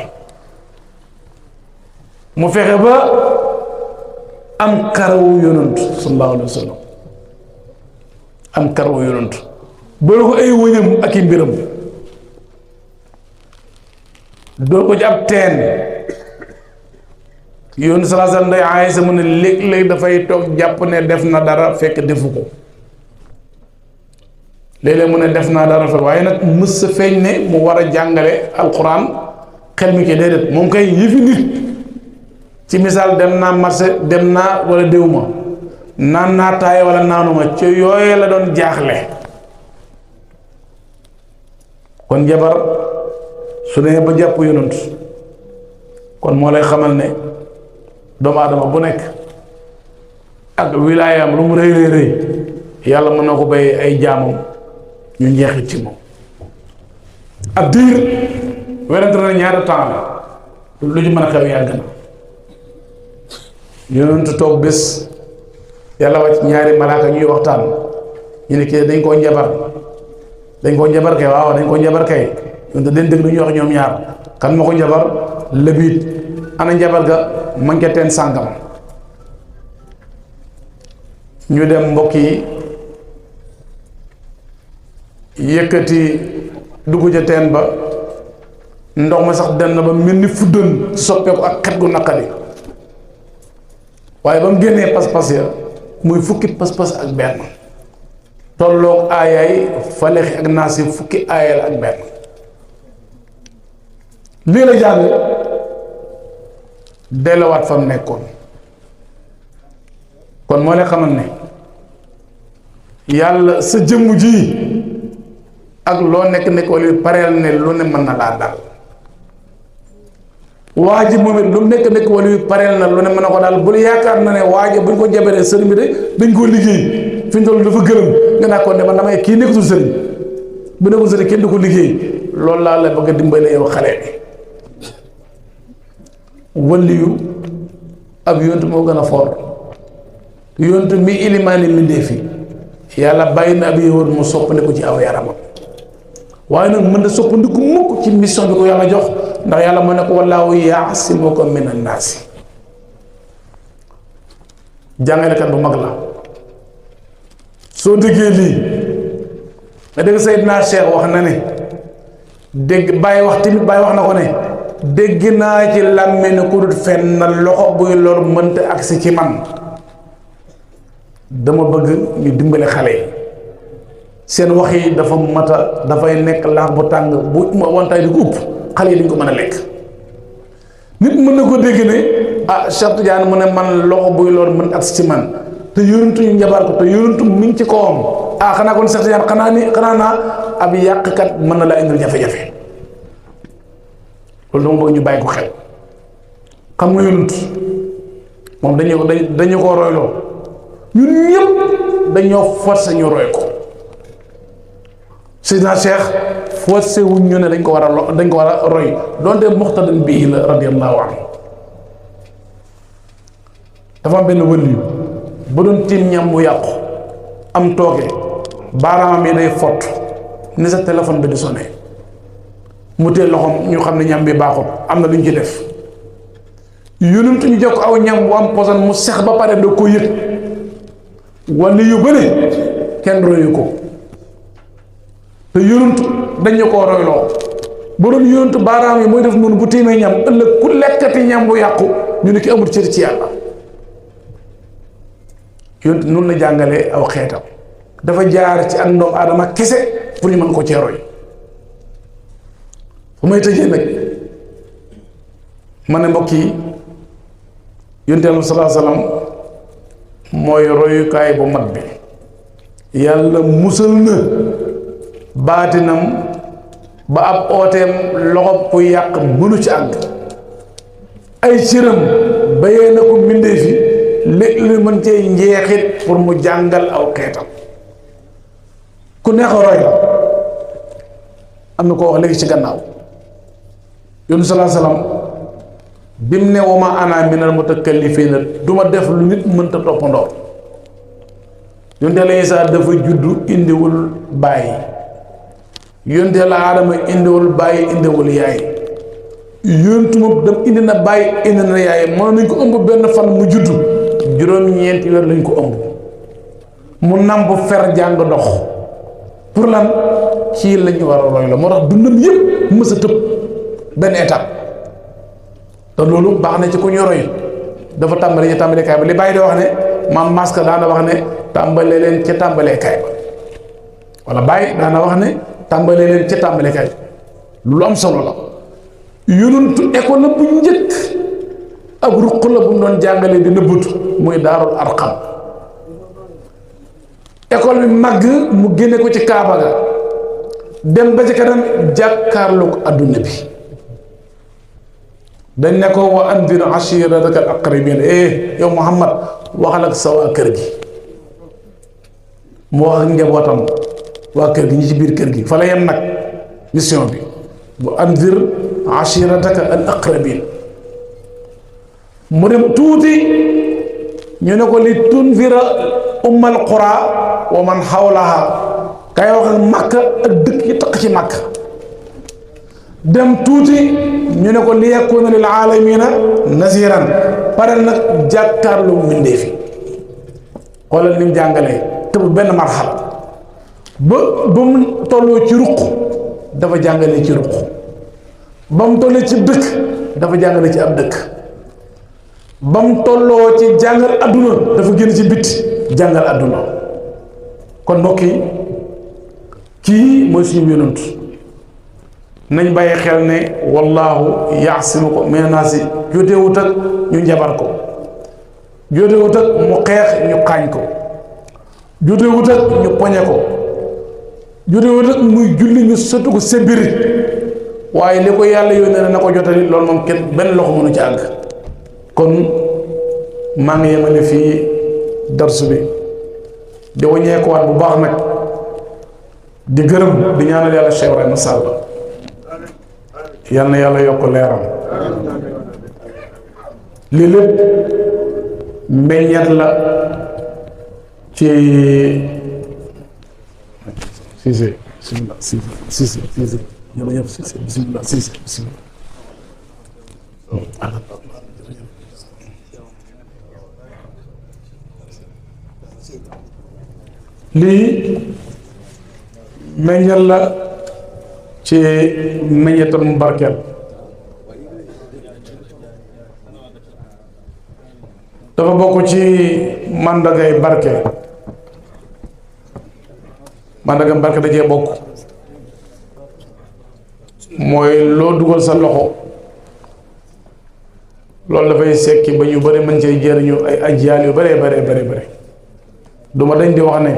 mu fexe ba am karawu yonant sallallahu alayhi wa sallam am karawu yonant boole ko ay wëñam ak i mbiram dool ko ci ab teen yoonu sallallahu alayhi wa sallam day Aysa mu ne léeg-léeg dafay toog jàpp ne def na dara fekk defu ko léeg-léeg mu ne def naa dara fekk waaye nag mës sa feeñ ne mu war a jàngale alquran xel mi ki déedéet moom kay yëfi nit ci misaal dem naa marché dem naa wala déwuma naan naa taaye wala naanuma ci yooyee la doon jaaxle kon jabar su dee ba jàpp yonent kon moo lay xamal ne doomu aadama bu nekk ak wilaayam lu mu rëy rëy rëy yàlla mën na ko bay ay jaamam ñu njeexit ci moom ab diir werante na ñaata temps la lu ci mën a xew yàgg na yonent toog bés yàlla wàcc ñaari malaaka ñuy waxtaan ñu ne kii dañ koo njabar kay waaw dañ koo njabar kay ñun dañ dégg lu ñuy wax ñoom ñaar kan moo ko njabar Labid ana njabar ga man ca teen sàngam ñu dem mbokk yi yëkkati dugg ca teen ba ndox ma sax den na ba mel ni fuddën soppeeku ak xet gu naqari waaye ba mu génnee pas-pas ya muy fukki pas-pas ak benn tolloog aayaay Falaq ak Naas fukki aaya la ak benn lii la jàng delluwaat fa mu nekkoon kon moo lay xamal ne yàlla sa jëmm ji ak loo nekk wala pareel ne lu ne mën na laa dal waa ji moom it lu mu nekk wala pareel na lu ne mën na ko daal bul yaakaar na ne waa ji buñ ko jabaree sëriñ bi de dañ koo liggéey fi ñu toll dafa gërëm nga naa ko ne man damay kii nekkatul sëriñ bu nekkul sëriñ kenn du ko liggéey loolu laa la bëgg a dimbale yow xale bi waliyu ab yontu moo gën a for yontu mi ilimaani mbindéef fi yàlla bàyyi na ab yëwër mu soppandiku ci aw yaramam waaye nag mën na soppandiku mukk ci mission bi ko yàlla jox ndax yàlla mu ne ko wallaahu yaasimuka mina naasi jàngalekat bu mag la soo déggee lii nga dégg Seydina Cheikh wax na ne dégg bàyyi wax tamit bàyyi wax na ko ne dégg naa ci làmmiñ ku dul fenn loxo buy lor mënta agsi ci man dama bëgg ñu dimbale xale yi seen wax yi dafa mata dafay nekk laax bu tàng bu wantaay di ko upp xale yi dañ ko mën a lekk nit mën na ko dégg ne ah Cheikh Tidiane mu ne man loxo buy lor mën agsi ci man te yonentu ñu njabar ko te yonentu mi ngi ci kawam ah xanaa kon Cheikh Tidiane xanaa naa ab yàqkat mën na laa indil jafe-jafe loolu dama bëgg ñu bàyyi ko xel xam nga yonent moom dañu ko royloo ñun ñëpp dañoo forcé ñu roy ko Seydina Cheikh forcé wuñ ñu ne dañ ko war a roy donte muxtadan bii la radiyallahu anhu. dafa am benn wëliyu bu doon tiim ñam bu yàqu am tooke baaraamam yi day fott ni sa téléphone bi di sonné mu teel loxoom ñu xam ne ñam bi baaxut am na lu ñu ci def. yonent ñu jox ko aw ñam bu am poson mu sex ba pare da ko yëg wala yu bëri kenn royu ko te yonent dañu koo royloo bu doon yonent baaraam yi mooy def noonu bu tiimee ñam ëllëg ku lekkati ñam bu yàqu ñu ne ki amul cër ci yàlla. yonent noonu la jàngalee aw xeetam dafa jaar ci ak doomu aadama kese pour ñu mën ko cee roy. fu may tëjee nag ma ne mbokk yi yonent Yàlla sallallahu alayhi wa sallam mooy royukaay bu mag bi. yàlla musal na baatinam ba ab ooteem loxo ku yàq mënu ci àgg. ay cëram bayee na ko mbindee fi léegi lu mën cee njeexit pour mu jàngal aw xeetam ku neex a roy la. am na ko wax léegi ci gannaaw yonent sallallahu alayhi wa sallam bi mu ne wa ma ana minal mutakallifiina du ma def lu nit mënta toppandoo. yonent Yàlla Isaa dafa juddu indiwul bàyyi, yonent Yàlla Aadama indiwul bàyyi indiwul yaay, yonent moom dem indi na bàyyi indi na yaay. mën nañ ko ëmb benn fan mu juddu juróom-ñeenti weer lañ ko ëmb mu namp fer jàng dox. pour lan kii lañu war a roy la moo tax dundam yëpp mës a tëb benn étape te loolu baax na ci ku ñu roy. dafa tàmbale ci tàmbalekaay ba li bàyyi di wax ne maam Maska daana wax ne tàmbale leen ca tàmbalekaay ba wala bàyyi daana wax ne tàmbale leen ca tàmbalekaay lu am solo la. yonentu école la bu njëkk ak ruq la bu mu doon jàngale di nëbbatu muy daarul arqam. école bi màgg mu génne ko ci Kaaba ga dem ba ci kanam jàkkaarloog adduna bi. dañ ne ko wa andir ashirataka al aqrabin yow Muhammad waxal ak sa waa kër gi. mu wax ak njabootam waa kër gi ñi ci biir kër gi fa la yem nag mission bi. wa andir ashirataka al aqrabin mu dem tuuti ñu ne ko li tunzira ummal qura wa man xawlaha kay wax ak Makka ak dëkk yi taq ci Makka. dem tuuti ñu ne ko li yakuna lil aalamina naziran pare nag jàkkaarloo mbindee fi. xoolal ni mu jàngalee tëbul benn marxala ba mu tolloo ci ruq dafa jàngalee ci ruq ba mu tollee ci dëkk dafa jàngale ci ab dëkk ba mu tolloo ci jàngal adduna dafa génn ci bitti jàngal adduna. kon mbokk yi kii mooy suñu yonent. nañ bàyyi xel ne wallaahu yaasimuka mina naasi jotewut ak ñu njabar ko, jotewut ak mu xeex ñu xaañ ko, jotewut ak ñu poñe ko, jotewut ak muy julli ñu sotti ko sembiri. waaye li ko yàlla yónnee na ko jotali loolu moom kenn benn loxo mënu ci àgg. kon maa ngi yemale fii darsu bi di waññeekuwaat bu baax nag di gërëm di ñaanal yàlla Cheikh Ibrahima Sall yal na yàlla yokk leeram. lii lépp meññeet la ci Cissé bismillah Cissé jërëjëf Cissé bismillah Cissé bismillah. lii meññeet la ci meññeetal mu barkeel. dafa bokk ci màndargay barke. màndargay barke da cee bokk mooy loo dugal sa loxo loolu dafay sekki ba ñu bëri mën cee jëriñu ay ajyaal yu bëree bëri duma dañ di wax ne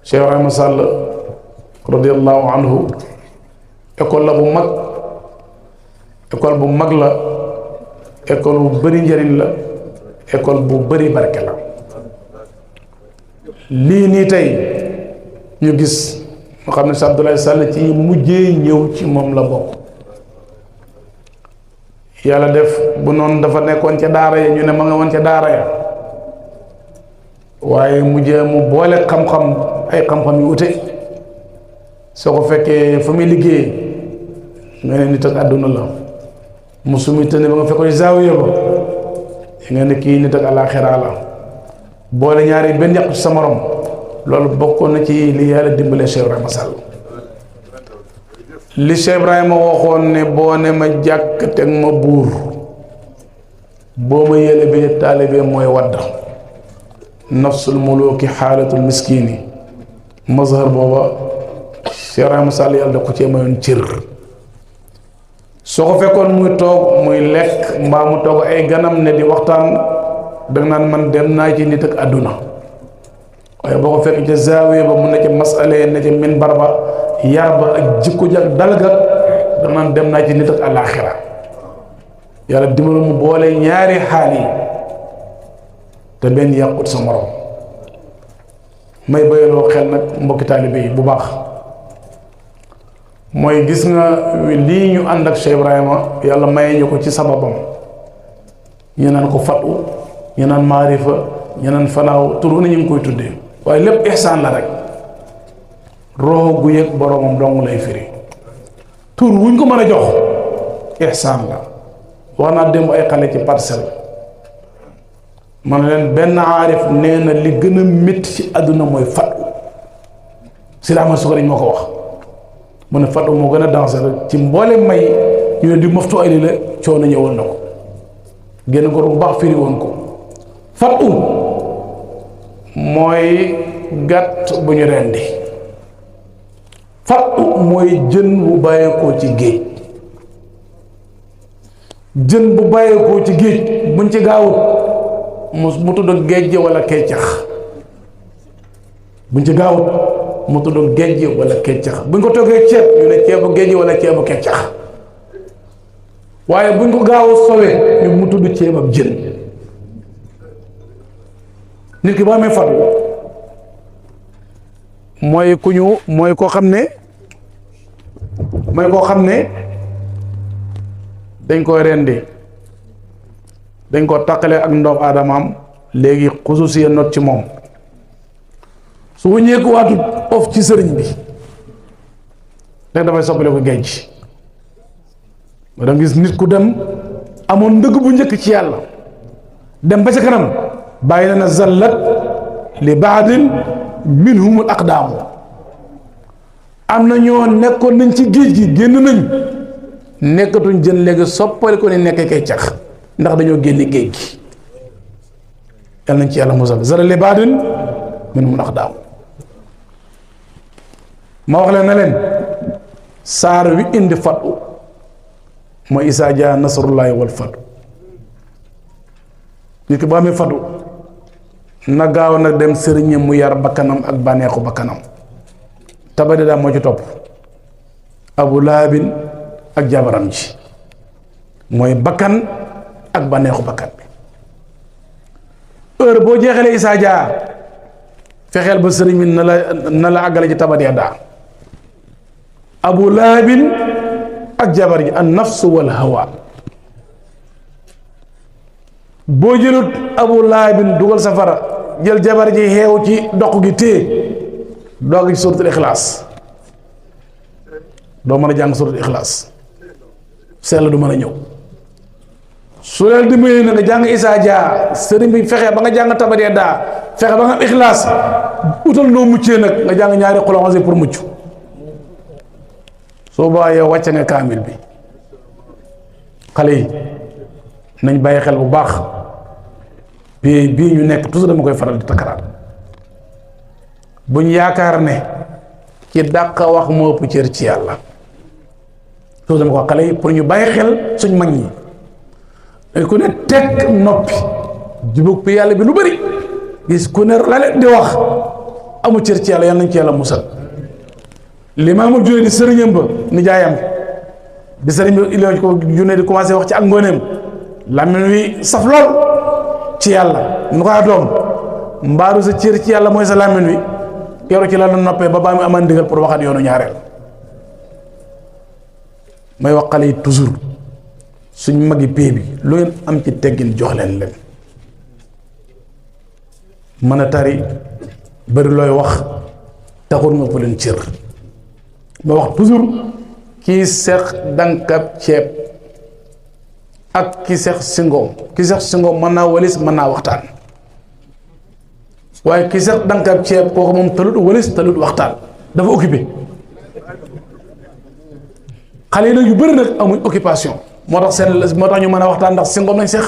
Cheikh Ibrahima Sall radiyallahu anhu école la bu mag, école bu mag la, école bu bëri njëriñ la, école bu bëri barke la. lii nii tey ñu gis mu xam ne sa Abdoulaye Sall ci mujjee ñëw ci moom la bokk. yàlla def bu noonu dafa nekkoon ca daara ya ñu ne ma nga woon ca daara ya waaye mujjee mu boole xam-xam ay xam-xam yu ute soo ko fekkee fa muy liggéey nga ne nit ak àdduna la mu sumi tëne ba nga fekkoon zaawiya ba nga ne kii nit ak àllaaxira la boole ñaari benn yàqu ci sa morom loolu bokkoon na ci li yàlla dimbale Cheikh Ibrahima Sall li Cheikh Ibrahima waxoon ne boo ne ma jàkk teg ma buur boo ma yële bi taalibe mooy wadd nafsul muluki xaalatul miskini mazhar booba Cheikh Ibrahima Sall yàlla da ko cee mayoon cër soo ko fekkoon muy toog muy lekk mbaa mu toog ay ganam ne di waxtaan danga naan man dem naa ci nit ak àdduna waaye boo ko fekk ca zaawiya ba mu ne ca masale ne ca minbar ba yar ba ak jikko jak dalga danga naan dem naa ci nit ak àllaaxira yàlla dimbal mu boole ñaari xaal yi te benn yàqut sa morom may bayaloo xel nag mbokki taalibe yi bu baax mooy gis nga lii ñu ànd ak Cheikh Ibrahima yàlla maye ñu ko ci sababam ñu naan ko fatu ñu naan maarifa ñu naan fanaaw tur na ñu ngi koy tuddee waaye lépp ihsaan la rek roho gu yëg boromam dong lay firi tur wuñ ko mën a jox ihsaan la wax naa démb ay xale ci parcelle man leen benn aarif nee na li gën a métti ci àdduna mooy fatu si daa ma sukariñ moo ko wax mu ne fatu moo gën a dangereux ci mboole may ñu ne di maftu ay li la coono ñëwoon na ko génn ko bu baax firi woon ko fatu mooy gàtt bu ñu rendi fatu mooy jën bu bàyyeekoo ci géej jën bu bàyyeekoo ci géej buñ ci gaawut mu tudd géej wala keccax buñ ci gaawut mu tudd géej wala keccax buñ ko toggee ceeb ñu ne ceebu géej wala ceebu keccax waaye buñ ko gaaw a sowee ñu mu tudd ceeb ak jën nit ki boo amee fatu mooy ku ñu mooy koo xam ne dañ koy rendi dañ ko taqale ak ndoom aadamaam léegi xususiya not ci moom su wëññeeku waatut of ci sëriñ bi rek dafay soppale ko géej ma danga gis nit ku dem amoon ndëgg bu njëkk ci yàlla dem ba ca kanam bàyyi na zallat li baadin minhumul aqdaamu am na ñoo nekkoon nañ ci géej gi génn nañ nekkatuñ jën léegi soppali ko ne nekk kay cax ndax dañoo génn géej gi yal nañ ci yàlla musal zallat li baadin minhumul aqdaamu ma wax leen na leen saar wi indi fatu mooy isaa jaa nasrullahi wal fatu nit ki boo amee fatu na gaaw nag dem sëriñam mu yar bakkanam ak bànneexu bakkanam tabade daa moo ci topp abu lahabin ak jabaram ji mooy bakkan ak bànneexu bakkan bi heure boo jeexalee isaa jaa fexeel ba sëriñ bi na la àggale ci tabade daa abu lahabin ak jabar ji an nafsu wal hawa boo jëlut abu lahabin dugal safara jël jabar ji xeew ci doq gi téye doog ci suratul ixlaas doo mën a jàng suratul ixlaas sell du mën a ñëw su leen dimbalee na nga jàng isaa jaa sëriñ bi fexe ba nga jàng tabadee daa fexe ba nga am ixlaas utal noo muccee nag nga jàng ñaari xulonse pour mucc soo baa yow wàcce nga kaamil bi xale yi nañ bàyyi xel bu baax bii ñu nekk toujours dama koy faral di takkaraat buñ yaakaar ne ci dàq wax moo ëpp cër ci yàlla toujours dama ko xale yi pour ñu bàyyi xel suñ mag ñi dañ ku ne teg noppi jubóog bi yàlla bi lu bari gis ku ne la leen di wax amu cër ci yàlla yàlla nañ ci yàlla musal Limaamul Junayd di sëriñam ba nijaayam bi sëriñ bi iloo ko Junayd di commencé wax ci ak ngooneem làmmiñ wi saf lool ci yàlla nu ko doom mbaaru sa cër ci yàlla mooy sa làmmiñ wi keroog ci la la noppee ba baa mu amaan ndigal pour waxaat yoonu ñaareel. may wax xale yi toujours suñ magi pee bi lu ngeen am ci teggin jox leen leen mën a tari bëri looy wax taxul nga ëpp leen cër. ma wax toujours kii seex dankab ceeb ak ki seex singoom mën naa walis mën naa waxtaan waaye ki seex dankab ceeb kooku moom talut walis talut waxtaan dafa occupé. xale yi nag yu bëri nag amuñ occupation moo tax ñu mën a waxtaan ndax singoom lañ seex.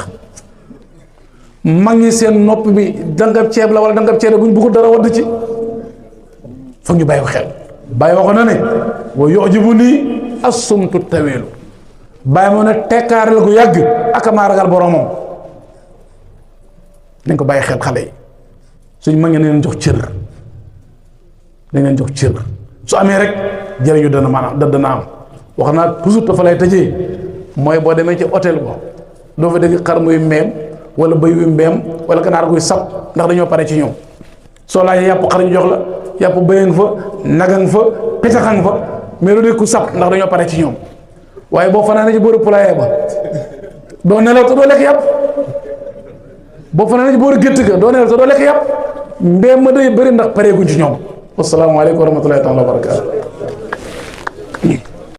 mag ñi seen nopp bi dangab ceeb la wala dangab ceeb buñ bëggul dara wadd ci foog ñu bàyyi ko xel. bàyyi waxoon na ne wa yujibu nii assumtu taweelu bàyyi moo ne tekkaaral gu yàgg ak maa ragal boromam. nañ ko bàyyi xel xale yi suñ mag ñi nañ leen jox cër su amee rek jëriñu dana am. wax naa toujours dafa lay tëjee mooy boo demee ci hôtel ba doo fa dégg xar muy mbeem wala bëy wi mbeem wala ganaar guy sab ndax dañoo pare ci ñoom. soo laajee yàpp xar ñu jox la yàpp bëyang fa nagang fa pitaxang fa mais lu dee ku sab ndax dañoo pare ci ñoom. waaye boo fanaanee ci booru poulailler ba doo nelaw te doo lekk yàpp boo fanaanee ci booru gétt ga doo nelaw te doo lekk yàpp mbeem ma day bëri ndax pareeguñ ci ñoom. wasalaamaaleykum wa rahmatullahi taala wa barakaatu.